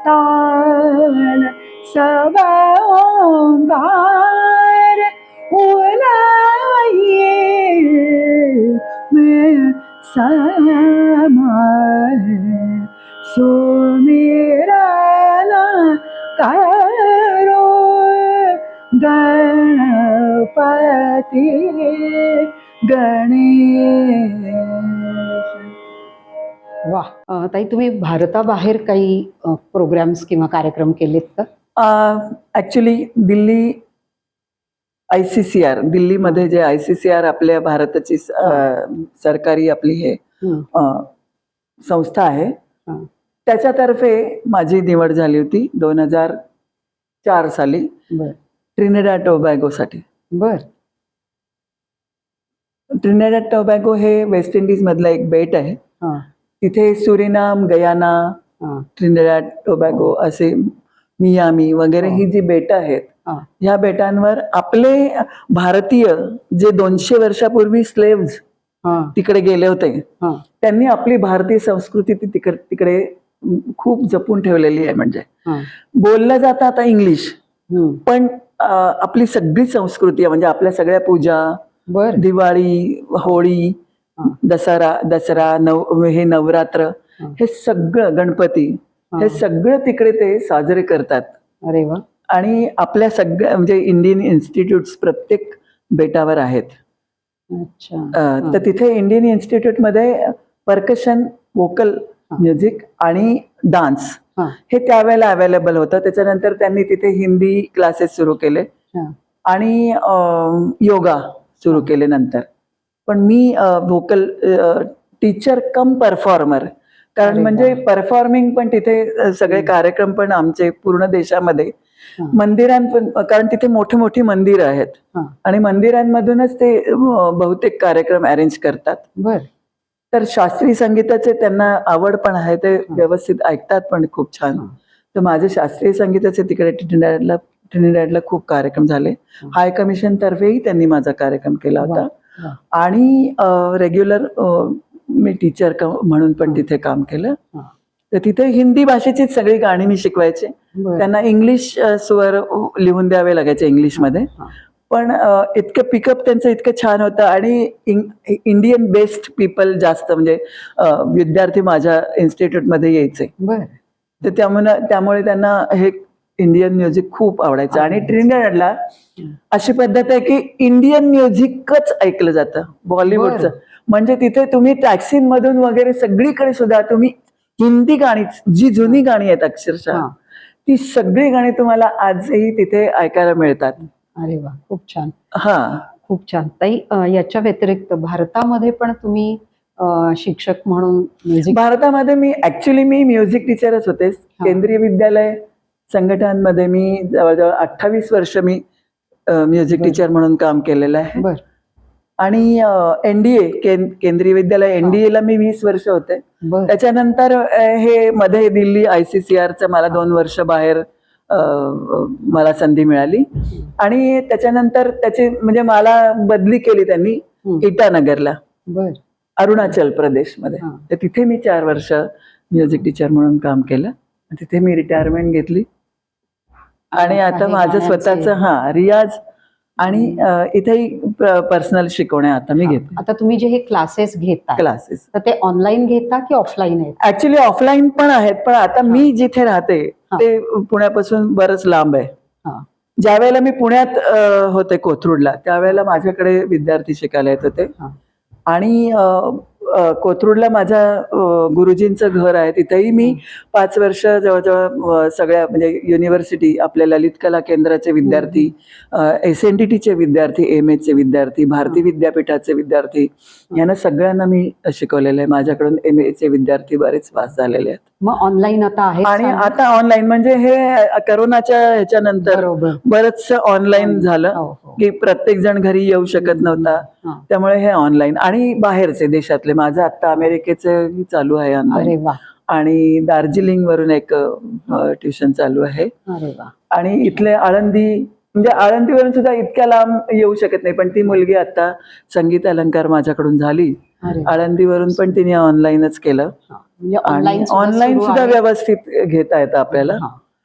ताल सब ओंकार उनाई में समाये, सुमिरन करो गणपति गणेश. वा. ताई, तुम्ही भारताबाहेर काही प्रोग्राम्स किंवा कार्यक्रम केलेत का? ऍक्च्युली दिल्ली ICCR, दिल्लीमध्ये जे ICCR आपल्या भारताची सरकारी आपली हे संस्था आहे, त्याच्यातर्फे माझी निवड झाली होती 2004 साली ट्रिनिडॅड टोबॅगो साठी. ट्रिनिडॅड टोबॅगो हे वेस्ट इंडिज मधलं एक बेट आहे. तिथे सुरिनाम, गयाना, ट्रिनिडॅड टोबॅगो असे मियामी वगैरे ही जी बेट आहेत, ह्या बेटांवर आपले भारतीय जे 200 वर्षापूर्वी स्लेव्ज तिकडे गेले होते, त्यांनी आपली भारतीय संस्कृती तिकडे खूप जपून ठेवलेली आहे. म्हणजे बोललं जातं आता इंग्लिश, पण आपली सगळी संस्कृती म्हणजे आपल्या सगळ्या पूजा, दिवाळी, होळी, दसरा हे नवरात्र, हे सगळं, गणपती, हे सगळं तिकडे ते साजरे करतात. अरे वा. आणि आपल्या सगळ्या म्हणजे इंडियन इन्स्टिट्यूट्स प्रत्येक बेटावर आहेत. तर तिथे इंडियन इन्स्टिट्यूटमध्ये पर्कशन, वोकल म्युझिक आणि डान्स हे त्यावेळेला अवेलेबल होतं. त्याच्यानंतर त्यांनी तिथे हिंदी क्लासेस सुरू केले आणि योगा सुरू केले नंतर. पण मी वोकल टीचर कम परफॉर्मर, कारण म्हणजे परफॉर्मिंग पण तिथे सगळे कार्यक्रम पण आमचे पूर्ण देशामध्ये मंदिरांपण, कारण तिथे मोठी मोठी मंदिरं आहेत आणि मंदिरांमधूनच ते बहुतेक कार्यक्रम अरेंज करतात. तर शास्त्रीय संगीताचे त्यांना आवड पण आहे, ते व्यवस्थित ऐकतात पण खूप छान. तर माझे शास्त्रीय संगीताचे तिकडे ट्रिनिडॅडला खूप कार्यक्रम झाले. हाय कमिशन तर्फेही त्यांनी माझा कार्यक्रम केला होता. आणि रेग्युलर मी टीचर म्हणून पण तिथे काम केलं. तर तिथे हिंदी भाषेचीच सगळी गाणी मी शिकवायचे. त्यांना इंग्लिश स्वर लिहून द्यावे लागायचे इंग्लिशमध्ये, पण इतकं पिकअप त्यांचं इतकं छान होतं. आणि इंडियन बेस्ड पीपल जास्त म्हणजे विद्यार्थी माझ्या इन्स्टिट्यूटमध्ये यायचे. तर त्यामुळे त्यांना हे इंडियन म्युझिक खूप आवडायचं. आणि ट्रिनिडॅडला अशी पद्धत आहे की इंडियन म्युझिकच ऐकलं जातं, बॉलिवूडचं. म्हणजे तिथे तुम्ही टॅक्सीमधून वगैरे सगळीकडे सुद्धा तुम्ही हिंदी गाणी, जी जुनी गाणी आहेत अक्षरशः, ती सगळी गाणी तुम्हाला आजही तिथे ऐकायला मिळतात. अरे वा, खूप छान. खूप छान. ताई, याच्या व्यतिरिक्त भारतामध्ये पण तुम्ही शिक्षक म्हणून म्युझिक? भारतामध्ये मी म्युझिक टीचरच होते. केंद्रीय विद्यालय संघटनांमध्ये मी जवळजवळ 28 वर्ष मी म्युझिक टीचर म्हणून काम केलेलं आहे. बर आणि NDA केंद्रीय विद्यालय NDA ला मी 20 वर्ष होते. बर त्याच्यानंतर हे मध्ये दिल्ली ICCRचं मला 2 वर्ष बाहेर मला संधी मिळाली. आणि त्याच्यानंतर त्याची म्हणजे मला बदली केली त्यांनी इटानगरला, बर अरुणाचल प्रदेशमध्ये. हा. तर तिथे मी 4 वर्ष म्युझिक टीचर म्हणून काम केलं. तिथे मी रिटायरमेंट घेतली आणि आता हे माझं गाण्याचे- स्वतःचं रियाज आणि इथेही पर्सनल शिकवणे आता मी घेते. आता तुम्ही जे हे क्लासेस घेता क्लासेस तर ते ऑनलाईन घेता की ऑफलाईन आहेत? ऍक्च्युली ऑफलाईन पण आहेत, पण आता मी जिथे राहते ते पुण्यापासून बरंच लांब आहे. हा. ज्या वेळेला मी पुण्यात होते कोथरूडला, त्यावेळेला माझ्याकडे विद्यार्थी शिकायला येत होते. हा. आणि कोथरूडला माझ्या गुरुजींचं घर आहे. तिथेही मी 5 वर्ष जवळजवळ सगळ्या म्हणजे युनिव्हर्सिटी, आपल्या ललित कला केंद्राचे विद्यार्थी, SNDTचे विद्यार्थी, MA चे विद्यार्थी, भारती विद्यापीठाचे विद्यार्थी, यांना सगळ्यांना मी शिकवलेलं आहे. माझ्याकडून MA चे विद्यार्थी बरेच पास झालेले आहेत. मग ऑनलाईन आता आहे आणि आता ऑनलाईन म्हणजे हे करोनाच्या ह्याच्यानंतर बरोबर. बरंच ऑनलाईन झालं हो, हो. की प्रत्येक जण घरी येऊ शकत नव्हता. हा. त्यामुळे हे ऑनलाईन आणि बाहेरचे देशातले, माझं आता अमेरिकेचं चालू आहे अरे ऑनलाईन. वा, आणि दार्जिलिंग वरून एक ट्युशन चालू आहे. अरे वा. आणि इथले आळंदी, म्हणजे आळंदीवरून सुद्धा इतक्या लांब येऊ शकत नाही, पण ती मुलगी आता संगीत अलंकार माझ्याकडून झाली. अरे आळंदीवरून पण तिने ऑनलाईनच केलं. म्हणजे आणि ऑनलाईन सुद्धा व्यवस्थित घेता येतं आपल्याला.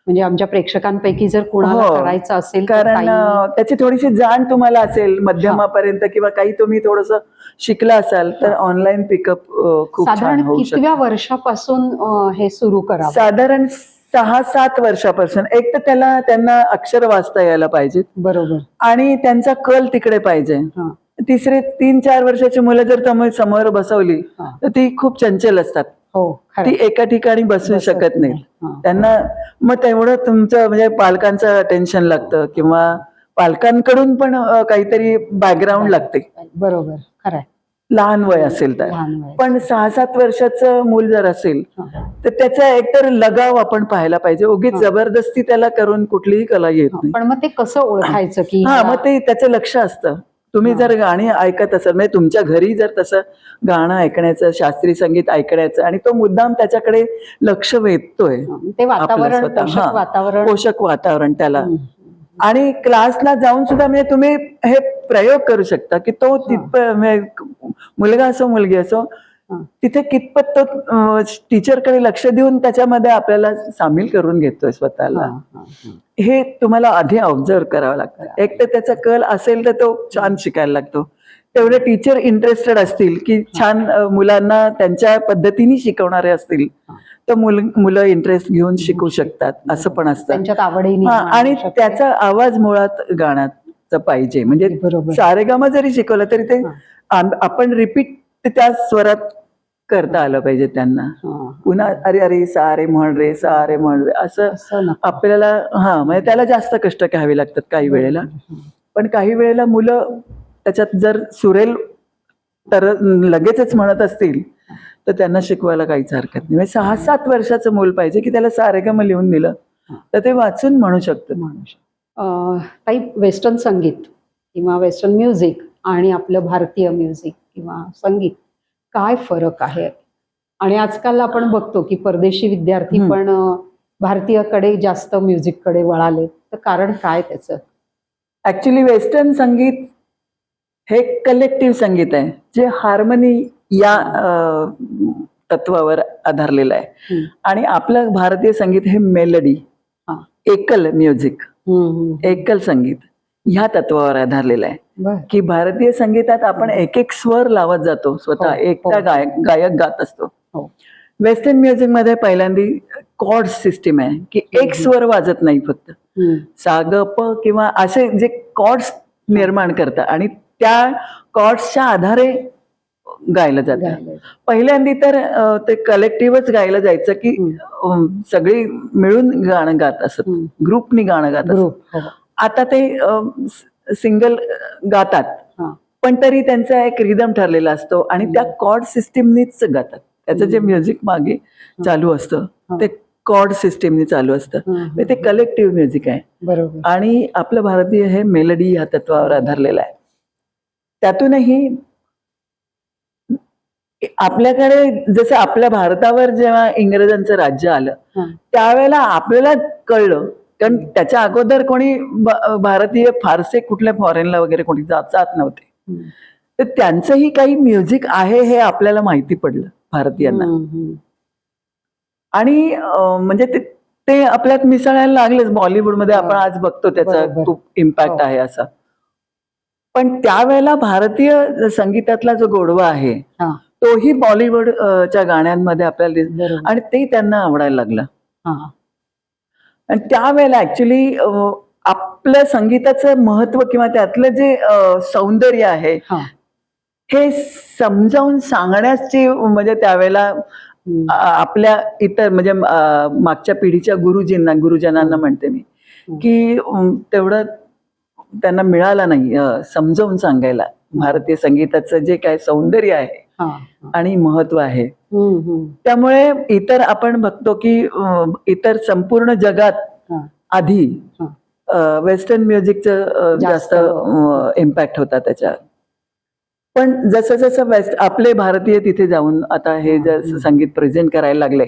म्हणजे आमच्या प्रेक्षकांपैकी जर कोणाला हो. करायचं असेल तर कारण ताई- त्याची थोडीशी जाण तुम्हाला असेल मध्यमापर्यंत, किंवा काही तुम्ही थोडस शिकला असाल तर ऑनलाईन पिकअप खूप छान साधारण होऊ कितव्या शकतं. वर्षापासून हे सुरू करावं? साधारण 6-7 वर्षापासून. एक तर त्यांना अक्षर वाचता यायला पाहिजेत बरोबर. आणि त्यांचा कल तिकडे पाहिजे. हा. तिसरे 3-4 वर्षाची मुलं जर तुम्ही समोर बसवली हा. तर ती खूप चंचल असतात. हो, खरं. ती एका ठिकाणी बसू बसत शकत नाही. हा. त्यांना मग तेवढं तुमचं म्हणजे पालकांचं अटेन्शन लागतं, किंवा पालकांकडून पण काहीतरी बॅकग्राऊंड लागते, बरोबर, खरं आहे. लहान वय असेल तर. लहान वय. पण 6-7 वर्षाचं मूल जर असेल हा. तर त्याचा एकतर लगाव आपण पाहायला पाहिजे. उगीच हा. जबरदस्ती त्याला करून कुठलीही कला येत नाही. पण मग ते कसं ओळखायचं की मग ते त्याचं लक्ष असतं. तुम्ही जर गाणी ऐकत असाल, म्हणजे तुमच्या घरी जर तसं गाणं ऐकण्याचं, शास्त्रीय संगीत ऐकण्याचं, आणि तो मुद्दाम त्याच्याकडे लक्ष वेधतोय, ते वातावरण, आपलं स्वतः. पोषक वातावरण, पोषक वातावरण त्याला. आणि क्लासला जाऊन सुद्धा म्हणजे तुम्ही हे प्रयोग करू शकता की तो तिथपर्यंत, मुलगा असो मुलगी असो, तिथे कितपत तो टीचरकडे लक्ष देऊन त्याच्यामध्ये आपल्याला सामील करून घेतोय स्वतःला. हे तुम्हाला आधी ऑब्झर्व करावं लागतं. एक तर त्याचा कल असेल तर तो छान शिकायला लागतो. तेवढे टीचर इंटरेस्टेड असतील की छान मुलांना त्यांच्या पद्धतीने शिकवणारे असतील तर मुलं इंटरेस्ट घेऊन शिकू शकतात. असं पण असतं. त्यांच्यात आवडही आणि त्याचा आवाज मुळात गाण्याचा पाहिजे. म्हणजे सारेगामा जरी शिकवलं तरी ते आपण रिपीट त्या स्वरात करता आलं पाहिजे त्यांना. पुन्हा अरे अरे सारे म्हण रे, सारे म्हण रे, असं आपल्याला म्हणजे त्याला जास्त कष्ट घ्यावे लागतात काही वेळेला. पण काही वेळेला मुलं त्याच्यात जर सुरेल तर लगेचच म्हणत असतील तर त्यांना शिकवायला काहीच हरकत नाही. म्हणजे 6-7 वर्षाचं मूल पाहिजे की त्याला सारेगम लिहून दिलं तर ते वाचून म्हणू शकतं. काही वेस्टर्न संगीत किंवा वेस्टर्न म्युझिक आणि आपलं भारतीय म्युझिक किंवा संगीत काय फरक आहे? आणि आजकाल आपण बघतो की परदेशी विद्यार्थी पण भारतीयकडे जास्त म्युझिककडे वळाले, तर कारण काय त्याचं? ऍक्च्युली वेस्टर्न संगीत हे कलेक्टिव्ह संगीत आहे जे हार्मनी या तत्वावर आधारलेलं आहे. आणि आपलं भारतीय संगीत हे मेलडी, एकल म्युझिक, एकल संगीत ह्या तत्वावर आधारलेलं आहे. की भारतीय संगीतात आपण एक एक स्वर लावत जातो, स्वतः एकटा गायक गात असतो. वेस्टर्न म्युझिक मध्ये पहिल्यांदा कॉर्ड सिस्टीम आहे की एक स्वर वाजत नाही, फक्त सा ग प किंवा असे जे कॉर्ड्स निर्माण करतात आणि त्या कॉर्ड्सच्या आधारे गायलं जातं. पहिल्यांदा तर ते कलेक्टिव्हच गायलं जायचं की सगळी मिळून गाणं गात असत, ग्रुपनी गाणं गात असत. आता ते सिंगल गातात, पण तरी त्यांचा एक रिदम ठरलेला असतो आणि त्या कॉर्ड सिस्टीमनीच गातात. त्याचं जे म्युझिक मागे चालू असतं ते कॉर्ड सिस्टीमने चालू असतं. म्हणजे ते कलेक्टिव्ह म्युझिक आहे. बरोबर. आणि आपलं भारतीय हे मेलडी या तत्वावर आधारलेलं आहे. त्यातूनही आपल्याकडे जसं आपल्या भारतावर जेव्हा इंग्रजांचं राज्य आलं त्यावेळेला आपल्याला कळलं, कारण त्याच्या अगोदर कोणी भारतीय फारसे कुठल्या फॉरेनला वगैरे कोणी जात नव्हते. तर त्यांचंही काही म्युझिक आहे हे आपल्याला माहिती पडलं भारतीयांना. आणि म्हणजे ते आपल्यात मिसळायला लागलेच. बॉलिवूडमध्ये आपण आज बघतो त्याचा खूप इम्पॅक्ट आहे असा. पण त्यावेळेला भारतीय संगीतातला जो गोडवा आहे तोही बॉलिवूडच्या गाण्यांमध्ये आपल्याला आणि ते त्यांना आवडायला लागलं. आणि त्यावेळेला ऍक्च्युली आपलं संगीताचं महत्व किंवा त्यातलं जे सौंदर्य आहे हे समजावून सांगण्याची म्हणजे त्यावेळेला आपल्या इतर म्हणजे मागच्या पिढीच्या गुरुजनांना म्हणते मी की तेवढं त्यांना मिळालं नाही समजावून सांगायला भारतीय संगीताचं जे काय सौंदर्य आहे आणि महत्व आहे. त्यामुळे इतर आपण बघतो की इतर संपूर्ण जगात आधी वेस्टर्न म्युझिकचं जास्त इम्पॅक्ट होता त्याच्यावर. पण जसं जसं आपले भारतीय तिथे जाऊन आता हे जर संगीत प्रेझेंट करायला लागले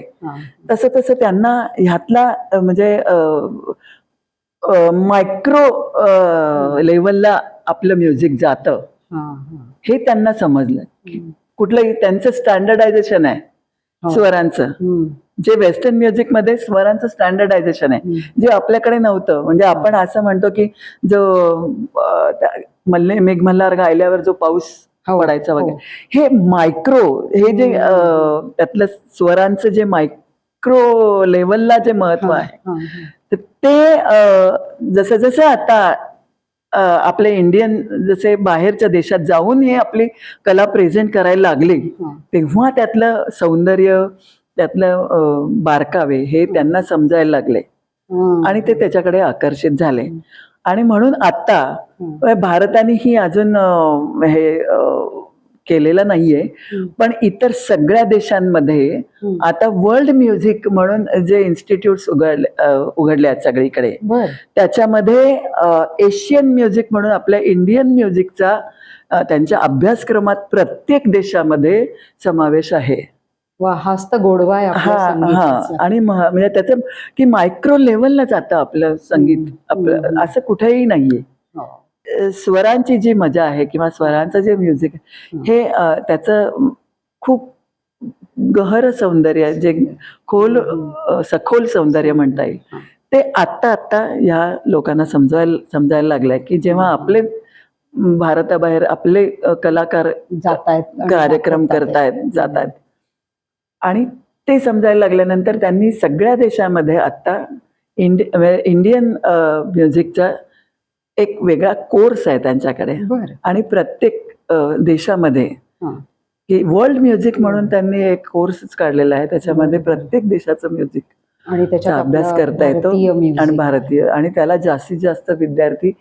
तसं तसं त्यांना ह्यातला म्हणजे मायक्रो लेवलला आपलं म्युझिक जातं हे त्यांना समजलं. कुठलंही त्यांचं स्टँडर्डायझेशन आहे स्वरांचं, जे वेस्टर्न म्युझिक मध्ये स्वरांचं स्टँडर्डायझेशन आहे जे आपल्याकडे नव्हतं. म्हणजे आपण असं म्हणतो की जो मेघमल्हार गायल्यावर जो पाऊस पडायचा वगैरे, हे मायक्रो हे जे त्यातलं स्वरांचं जे मायक्रो लेवलला जे महत्व आहे तर ते जसं जसं आता आपले इंडियन जसे बाहेरच्या देशात जाऊन हे आपली कला प्रेझेंट करायला लागली तेव्हा त्यातलं सौंदर्य त्यातलं बारकावे हे त्यांना समजायला लागले आणि ते त्याच्याकडे आकर्षित झाले. आणि म्हणून आता भारताने अजून हे केलेलं नाहीये पण इतर सगळ्या देशांमध्ये आता वर्ल्ड म्युझिक म्हणून जे इन्स्टिट्यूट्स उघडले आहेत सगळीकडे त्याच्यामध्ये एशियन म्युझिक म्हणून आपल्या इंडियन म्युझिकचा त्यांच्या अभ्यासक्रमात प्रत्येक देशामध्ये समावेश आहे. हाच तर गोडवा आहे आपल्या संगीताचा. आणि म्हणजे त्याचं की मायक्रो लेवलला जातं आपलं संगीत, आपलं असं कुठेही नाहीये. स्वरांची जी मजा आहे किंवा स्वरांचं जे म्युझिक हे त्याचं खूप गहर सौंदर्य जे सखोल सौंदर्य म्हणता येईल ते आत्ता ह्या लोकांना समजायला लागलंय की जेव्हा आपले भारताबाहेर आपले कलाकार कार्यक्रम करतायत जातात आणि ते समजायला लागल्यानंतर त्यांनी सगळ्या देशामध्ये आता इंडियन म्युझिकचा एक वेगळा कोर्स आहे त्यांच्याकडे आणि प्रत्येक देशामध्ये वर्ल्ड म्युझिक म्हणून त्यांनी एक कोर्सच काढलेला आहे. त्याच्यामध्ये प्रत्येक देशाचं म्युझिक आणि त्याचा अभ्यास करता येतो आणि भारतीय आणि त्याला जास्तीत जास्त विद्यार्थी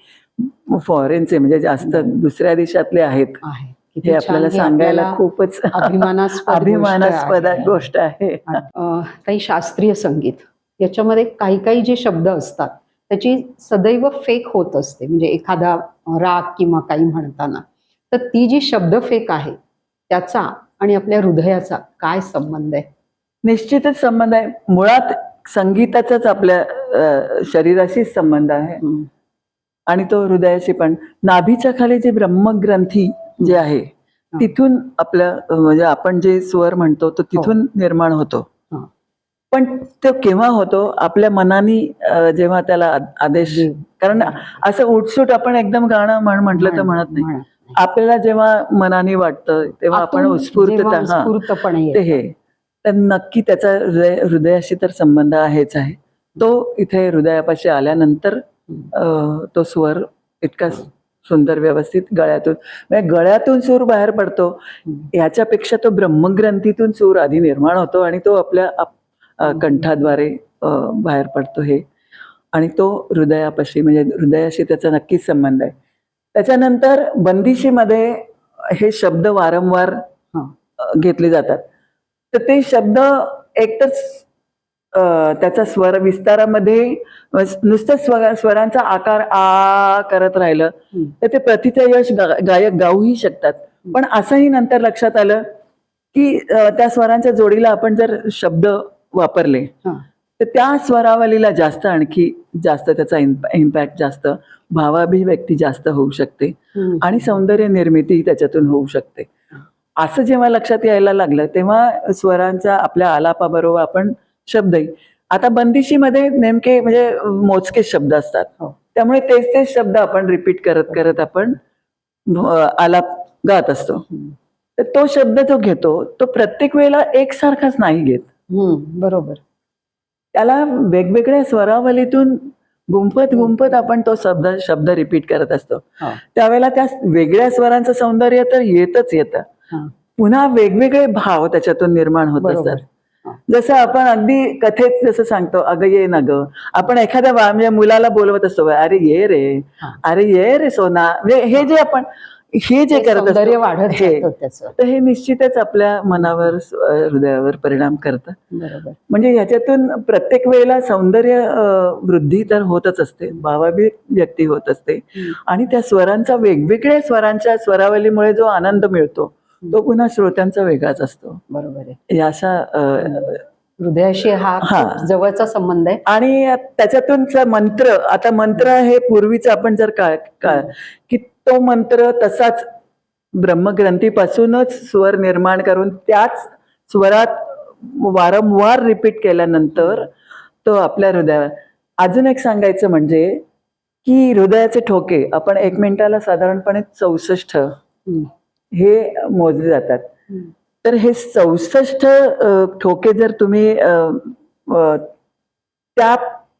फॉरेनचे म्हणजे जास्त दुसऱ्या देशातले आहेत हे आपल्याला सांगायला खूपच अभिमानास्पद गोष्ट आहे. काही शास्त्रीय संगीत याच्यामध्ये काही जे शब्द असतात त्याची सदैव फेक होत असते. म्हणजे एखादा राग किंवा काही म्हणताना तर ती जी शब्द फेक आहे त्याचा आणि आपल्या हृदयाचा काय संबंध आहे? निश्चितच संबंध आहे. मुळात संगीताचाच आपल्या शरीराशीच संबंध आहे आणि तो हृदयाशी पण. नाभीच्या खाली जे ब्रह्मग्रंथी जे आहे तिथून आपलं म्हणजे आपण जे स्वर म्हणतो तो तिथून निर्माण होतो. पण तो केव्हा होतो? आपल्या मनाने जेव्हा त्याला आदेश, कारण असं उठसूट आपण एकदम गाणं म्हटलं तर म्हणत नाही. आपल्याला जेव्हा मनाने वाटतं तेव्हा आपण उत्स्फूर्तपणे ते हे तर नक्की त्याचा हृदयाशी तर संबंध आहेच आहे. तो इथे हृदयापाशी आल्यानंतर तो स्वर इतका सुंदर व्यवस्थित गळ्यातून सूर बाहेर पडतो. याच्यापेक्षा तो ब्रह्मग्रंथीतून सूर आधी निर्माण होतो आणि तो आपल्या कंठाद्वारे बाहेर पडतो हे आणि तो हृदयापाशी म्हणजे हृदयाशी त्याचा नक्कीच संबंध आहे. त्याच्यानंतर बंदिशीमध्ये हे शब्द वारंवार घेतले जातात. तर ते शब्द एकतर त्याचा स्वर विस्तारामध्ये नुसतं स्वरांचा आकार आ करत राहिलं तर ते प्रथित यश गायक गाऊही शकतात. पण असंही नंतर लक्षात आलं की त्या स्वरांच्या जोडीला आपण जर शब्द वापरले तर त्या स्वरावलीला जास्त आणखी जास्त त्याचा इम्पॅक्ट जास्त, भावाभिव्यक्ती जास्त होऊ शकते आणि सौंदर्य निर्मिती त्याच्यातून होऊ शकते. असं जेव्हा लक्षात यायला लागलं तेव्हा स्वरांचा आपल्या आलापाबरोबर आपण शब्दही, आता बंदिशीमध्ये नेमके म्हणजे मोजके शब्द असतात, त्यामुळे तेच तेच शब्द आपण रिपीट करत करत आपण आलाप गात असतो. तर तो शब्द जो घेतो तो प्रत्येक वेळेला एकसारखाच नाही घेत. बरोबर. त्याला वेगवेगळ्या स्वरावलीतून गुंफत आपण तो शब्द रिपीट करत असतो. त्यावेळेला त्या वेगळ्या स्वरांचं सौंदर्य तर येतं, पुन्हा वेगवेगळे भाव त्याच्यातून निर्माण होत असतात. जसं आपण अगदी कथेत जसं सांगतो, अगं ये ना ग, आपण एखाद्या म्हणजे मुलाला बोलवत असतो, अरे ये रे, अरे ये रे सोना, हे जे आपण हे जे करत असतो तर हे निश्चितच आपल्या मनावर हृदयावर परिणाम करतं. म्हणजे ह्याच्यातून प्रत्येक वेळेला सौंदर्य वृद्धी तर होतच असते, भावाभिव्यक्ती होत असते आणि त्या स्वरांचा वेगवेगळ्या स्वरांच्या स्वरावलीमुळे जो आनंद मिळतो तो पुन्हा श्रोत्यांचा वेगळाच असतो. बरोबर आहे. अशा हृदयाशी हा जवळचा संबंध आहे. आणि त्याच्यातून मंत्र, आता मंत्र हे पूर्वीच आपण जर काय की तो मंत्र तसाच ब्रह्मग्रंथीपासूनच स्वर निर्माण करून त्याच स्वरात वारंवार रिपीट केल्यानंतर तो आपल्या हृदयावर. अजून एक सांगायचं म्हणजे की हृदयाचे ठोके आपण 1 मिनिटाला साधारणपणे 64 हे मोजले जातात. तर हे 64 ठोके जर तुम्ही त्या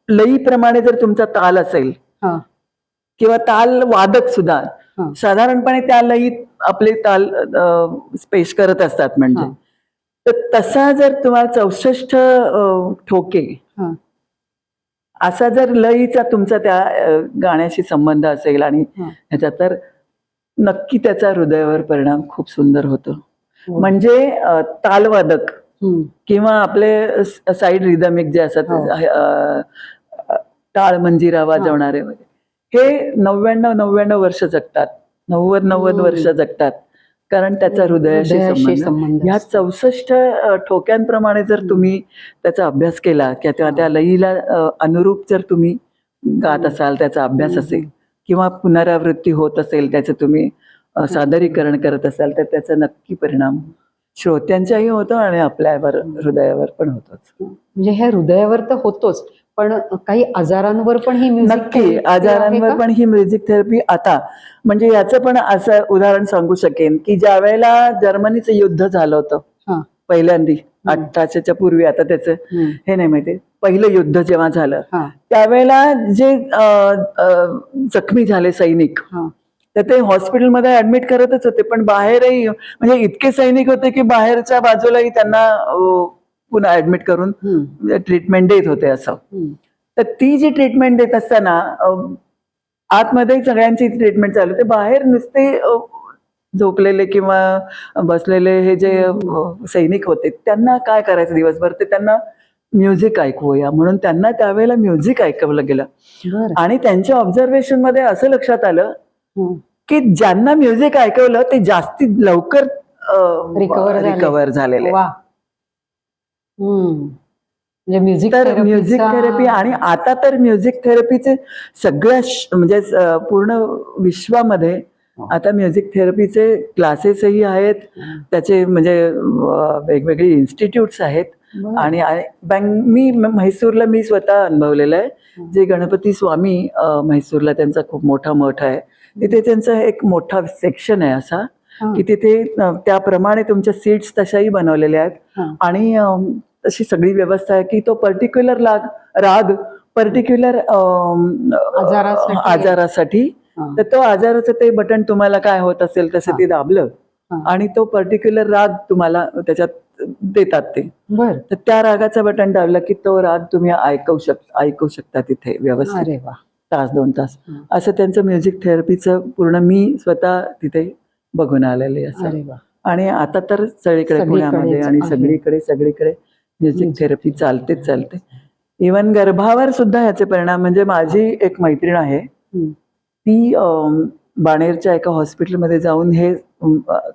लईप्रमाणे जर तुमचा ताल असेल किंवा ताल वादक सुद्धा साधारणपणे त्या लईत आपले ताल पेश करत असतात, म्हणजे तर तसा जर तुम्हाला 64 ठोके असा जर लईचा तुमचा त्या गाण्याशी संबंध असेल आणि ह्याचा, तर नक्की त्याचा हृदयावर परिणाम खूप सुंदर होतो. म्हणजे तालवादक किंवा आपले साईड रिदमिक जे असतात, टाळ मंजिरा वाजवणारे हे 99 वर्ष जगतात, 90 वर्ष जगतात, कारण त्याचा हृदयाशी संबंध. ह्या 64 ठोक्यांप्रमाणे जर तुम्ही त्याचा अभ्यास केला किंवा त्या लईला अनुरूप जर तुम्ही गात असाल, त्याचा अभ्यास असेल किंवा पुनरावृत्ती होत असेल, त्याचं तुम्ही सादरीकरण करत असाल, तर त्याचा नक्की परिणाम श्रोत्यांच्याही होतो आणि आपल्यावर हृदयावर पण होतोच. म्हणजे हे हृदयावर तर होतोच, पण काही आजारांवर पण ही नक्की आजारांवर पण ही म्युझिक थेरपी. आता म्हणजे याचं पण असं उदाहरण सांगू शकेन की ज्या वेळेला जर्मनीचं युद्ध झालं होतं पहिल्यांदी 1800च्या पूर्वी, आता त्याचं हे नाही माहिती, पहिलं युद्ध जेव्हा झालं त्यावेळेला जे जखमी झाले सैनिक तर ते हॉस्पिटलमध्ये ऍडमिट करतच होते, पण बाहेरही म्हणजे इतके सैनिक होते की बाहेरच्या बाजूलाही त्यांना पुन्हा ऍडमिट करून ट्रीटमेंट देत होते असं. तर ती जी ट्रीटमेंट देत असताना आतमध्ये सगळ्यांची ट्रीटमेंट चालू होते, बाहेर नुसते झोपलेले किंवा बसलेले हे जे सैनिक होते त्यांना काय करायचं दिवसभर, ते त्यांना म्युझिक ऐकूया म्हणून त्यांना त्यावेळेला म्युझिक ऐकवलं गेलं. आणि त्यांच्या ऑब्झर्वेशन मध्ये असं लक्षात आलं की ज्यांना म्युझिक ऐकवलं ते जास्ती लवकर रिकवर झालेले. म्हणजे म्युझिक थेरपी. आणि आता तर म्युझिक थेरपीचे सगळ्या म्हणजे पूर्ण विश्वामध्ये आता म्युझिक थेरपीचे क्लासेसही आहेत, त्याचे म्हणजे वेगवेगळे इन्स्टिट्यूट्स आहेत. आणि मी म्हैसूरला मी स्वतः अनुभवलेलं आहे, जे गणपती स्वामी म्हैसूरला त्यांचा खूप मोठा मठ आहे, तिथे त्यांचा एक मोठा सेक्शन आहे असा की तिथे त्याप्रमाणे तुमच्या सीट्स तशाही बनवलेल्या आहेत आणि अशी सगळी व्यवस्था आहे की तो पर्टिक्युलर राग पर्टिक्युलर आजारासाठी, तर तो आजाराचं ते बटन तुम्हाला काय होत असेल तसं ते दाबलं आणि तो पर्टिक्युलर राग तुम्हाला त्याच्यात देतात ते. तर त्या रागाचं बटन दाबलं की तो राग तुम्ही ऐकू शकता तिथे व्यवस्थित 1-2 तास. असं त्यांचं म्युझिक थेरपीचं पूर्ण मी स्वतः तिथे बघून आलेले असं. आणि आता तर सगळीकडे पुण्यामध्ये आणि सगळीकडे म्युझिक थेरपी चालते. इवन गर्भावर सुद्धा ह्याचे परिणाम, म्हणजे माझी एक मैत्रीण आहे, ती बाणेरच्या एका हॉस्पिटलमध्ये जाऊन हे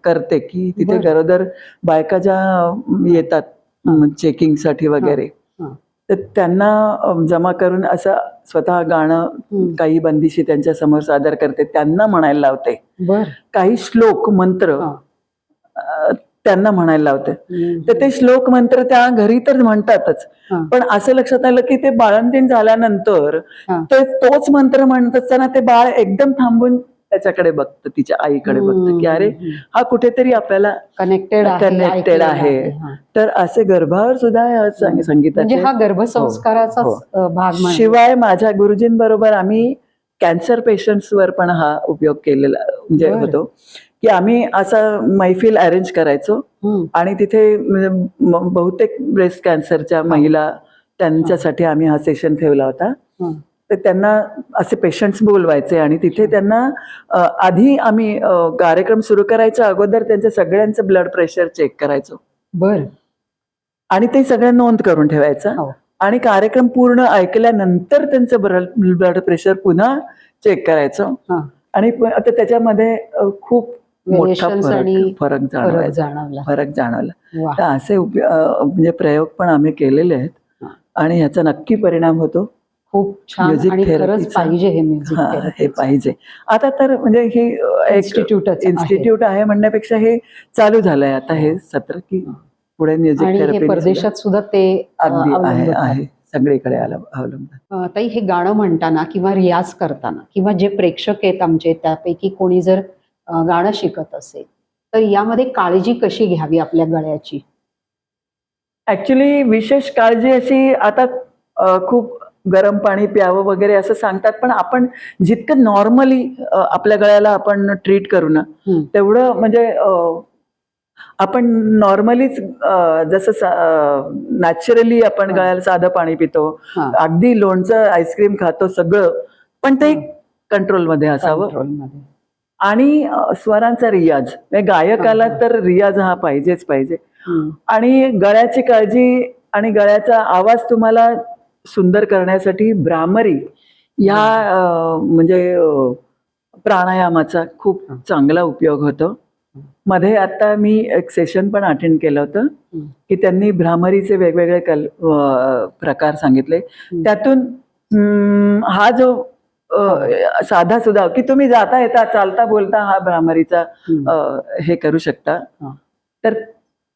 करते की तिथे गरोदर बायका ज्या येतात चेकिंगसाठी वगैरे, तर त्यांना जमा करून असं स्वतः गाणं काही बंदिशी त्यांच्या समोर सादर करते, त्यांना म्हणायला लावते, काही श्लोक मंत्र त्यांना म्हणायला लावते. तर ते श्लोक मंत्र त्या घरी तर म्हणतातच, पण असं लक्षात आलं की ते बाळंतीण झाल्यानंतर तोच मंत्र म्हणत असताना ते बाळ एकदम थांबून त्याच्याकडे बघतं, तिच्या आईकडे बघतं की अरे हा कुठेतरी आपल्याला कनेक्टेड आहे. तर असे गर्भावर सुद्धा संगीताचे हा गर्भसंस्काराचा भाग. शिवाय माझ्या गुरुजींबरोबर आम्ही कॅन्सर पेशंट्सवर पण हा उपयोग केलेला म्हणजे होतो की आम्ही असं मैफिल अरेंज करायचो आणि तिथे बहुतेक ब्रेस्ट कॅन्सरच्या महिला, त्यांच्यासाठी आम्ही हा सेशन ठेवला होता. तर त्यांना असे पेशंट्स बोलवायचे आणि तिथे त्यांना आधी आम्ही कार्यक्रम सुरू करायच्या अगोदर त्यांच्या सगळ्यांचं ब्लड प्रेशर चेक करायचो. आणि ते सगळं नोंद करून ठेवायचं आणि कार्यक्रम पूर्ण ऐकल्यानंतर त्यांचं ब्लड प्रेशर पुन्हा चेक करायचं. आणि आता त्याच्यामध्ये खूप मोठा फरक जाणवला. तर असे म्हणजे प्रयोग पण आम्ही केलेले आहेत आणि ह्याचा नक्की परिणाम होतो. खूप छान. म्युझिक थेरपीचा हे पाहिजे. आता तर म्हणजे ही इन्स्टिट्यूट आहे म्हणण्यापेक्षा हे चालू झालंय आता हे सत्र की पुढे म्युझिक थेरपी परदेशात सुद्धा ते अगदी आहे सगळीकडे अवलंबून. ताई, हे गाणं म्हणताना किंवा रियाज करताना किंवा जे प्रेक्षक आहेत आमचे त्यापैकी कोणी जर गाणं शिकत असेल तर यामध्ये काळजी कशी घ्यावी आपल्या गळ्याची? ऍक्च्युली विशेष काळजी अशी, आता खूप गरम पाणी प्यावं वगैरे असं सांगतात, पण आपण जितकं नॉर्मली आपल्या गळ्याला आपण ट्रीट करू ना तेवढं म्हणजे आपण नॉर्मलीच जसं नॅचरली आपण गळ्याला साधं पाणी पितो, अगदी लोणचं आईस्क्रीम खातो सगळं, पण ते कंट्रोलमध्ये असावं. आणि स्वरांचा रियाज, गायकाला तर रियाज हा पाहिजेच पाहिजे. आणि गळ्याची काळजी आणि गळ्याचा आवाज तुम्हाला सुंदर करण्यासाठी भ्रामरी या म्हणजे प्राणायामाचा खूप चांगला उपयोग होतो. मध्ये आता मी एक सेशन पण अटेंड केलं होतं की त्यांनी भ्रामरीचे वेगवेगळे प्रकार सांगितले. त्यातून हा जो साधा सुद्धा की तुम्ही जाता येता चालता बोलता हा भ्रामरीचा हे करू शकता, तर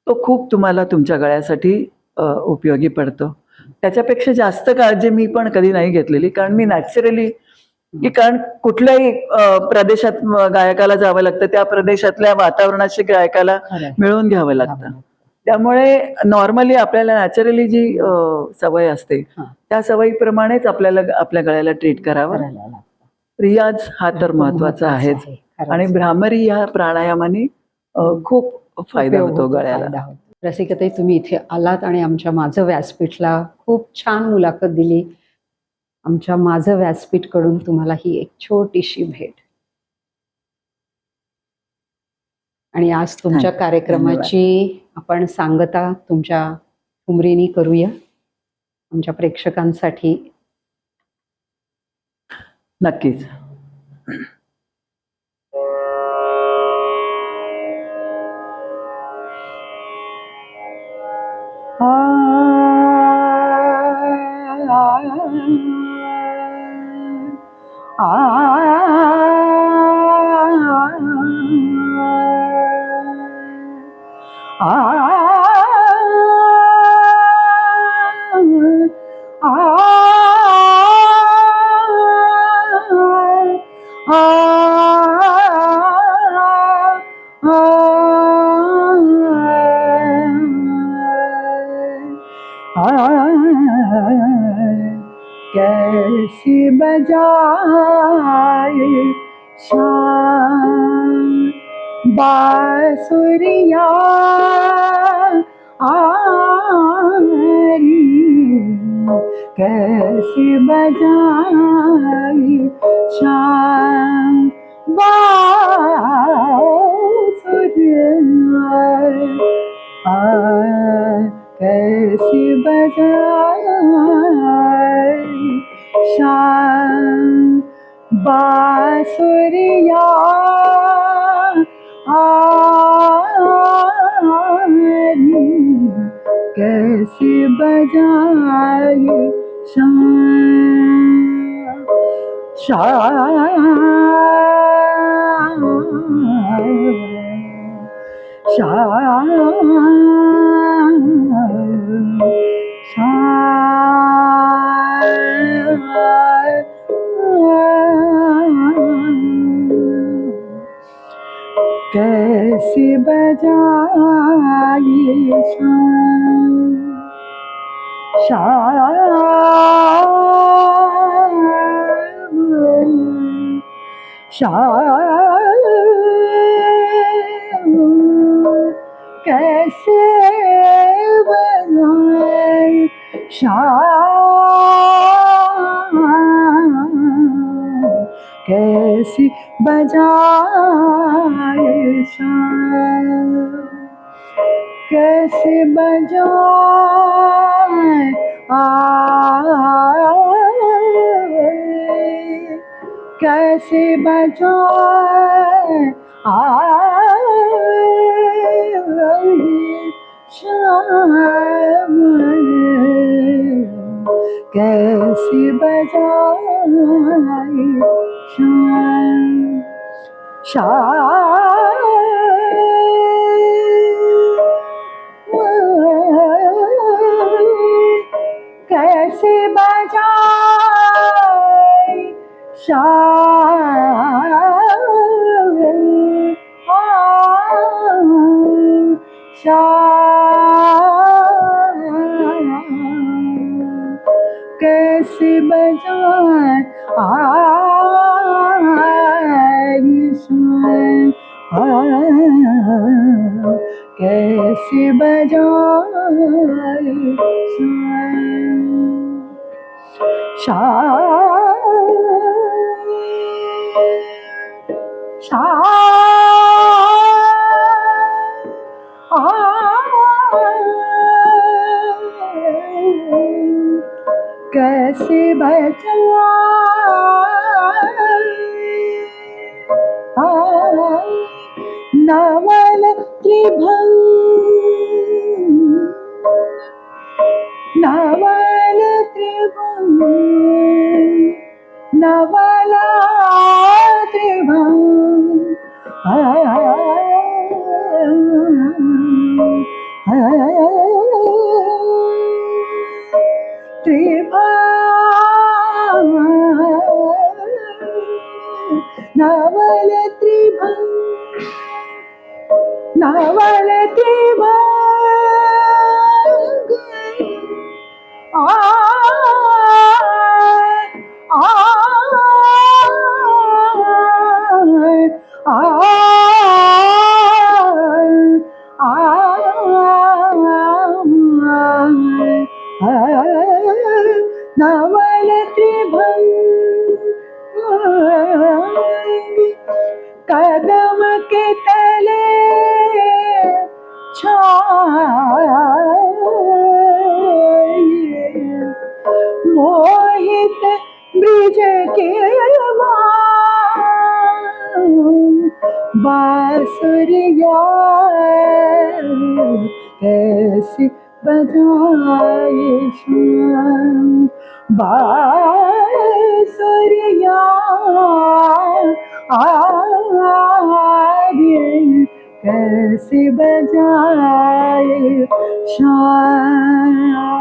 तो खूप तुम्हाला तुमच्या गळ्यासाठी उपयोगी पडतो. त्याच्यापेक्षा जास्त काळजी मी पण कधी नाही घेतलेली, कारण मी नॅचरली कारण कुठल्याही प्रदेशात गायकाला जावं लागतं, त्या प्रदेशातल्या वातावरणाशी गायकाला मिळवून घ्यावं लागतं. त्यामुळे नॉर्मली आपल्याला नॅचरली जी सवय असते त्या सवयीप्रमाणेच आपल्याला आपल्या गळ्याला ट्रीट करावं. रियाज हा तर महत्वाचा आहेच आणि भ्रामरी या प्राणायामाने खूप फायदा होतो गळ्याला. रसिकाताई, तुम्ही इथे आलात आणि आमच्या माझं व्यासपीठला खूप छान मुलाखत दिली. आमच्या माझं व्यासपीठकडून तुम्हाला ही एक छोटीशी भेट. आणि आज तुमच्या कार्यक्रमाची आपण सांगता तुमच्या ठुमरीनी करूया आमच्या प्रेक्षकांसाठी. नक्कीच. कैसी बजाए शान बांसुरिया आरी, कैसी बजाए शान बांसुरिया कैसे बजाए शाम बांसुरिया आरी, कैसे बजाए शाम शाम शाम कैसे बजाए शाम कैसे बजाए शाम कैसे बजाए शाम कैसे बजाए कैसे बजाए शाम कैसे बजाए शाम कैसे बजाए कैसे बजाए कैसे बजाए कैसे बजाए नवल त्रिभंग नवल त्रिभंग नवला त्रिभंग नवल त्रिभंग नवल त्रिभंग नवल त्रिभंग कदम के तले छाए मोहित ब्रिज के बांसुरिया कैसे बजाए शाम बांसुरिया आरी कैसे बजाए शाम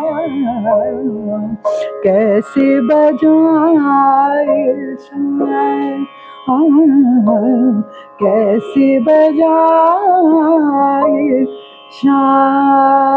कैसे बजाए शाम कैसे बजाए शाम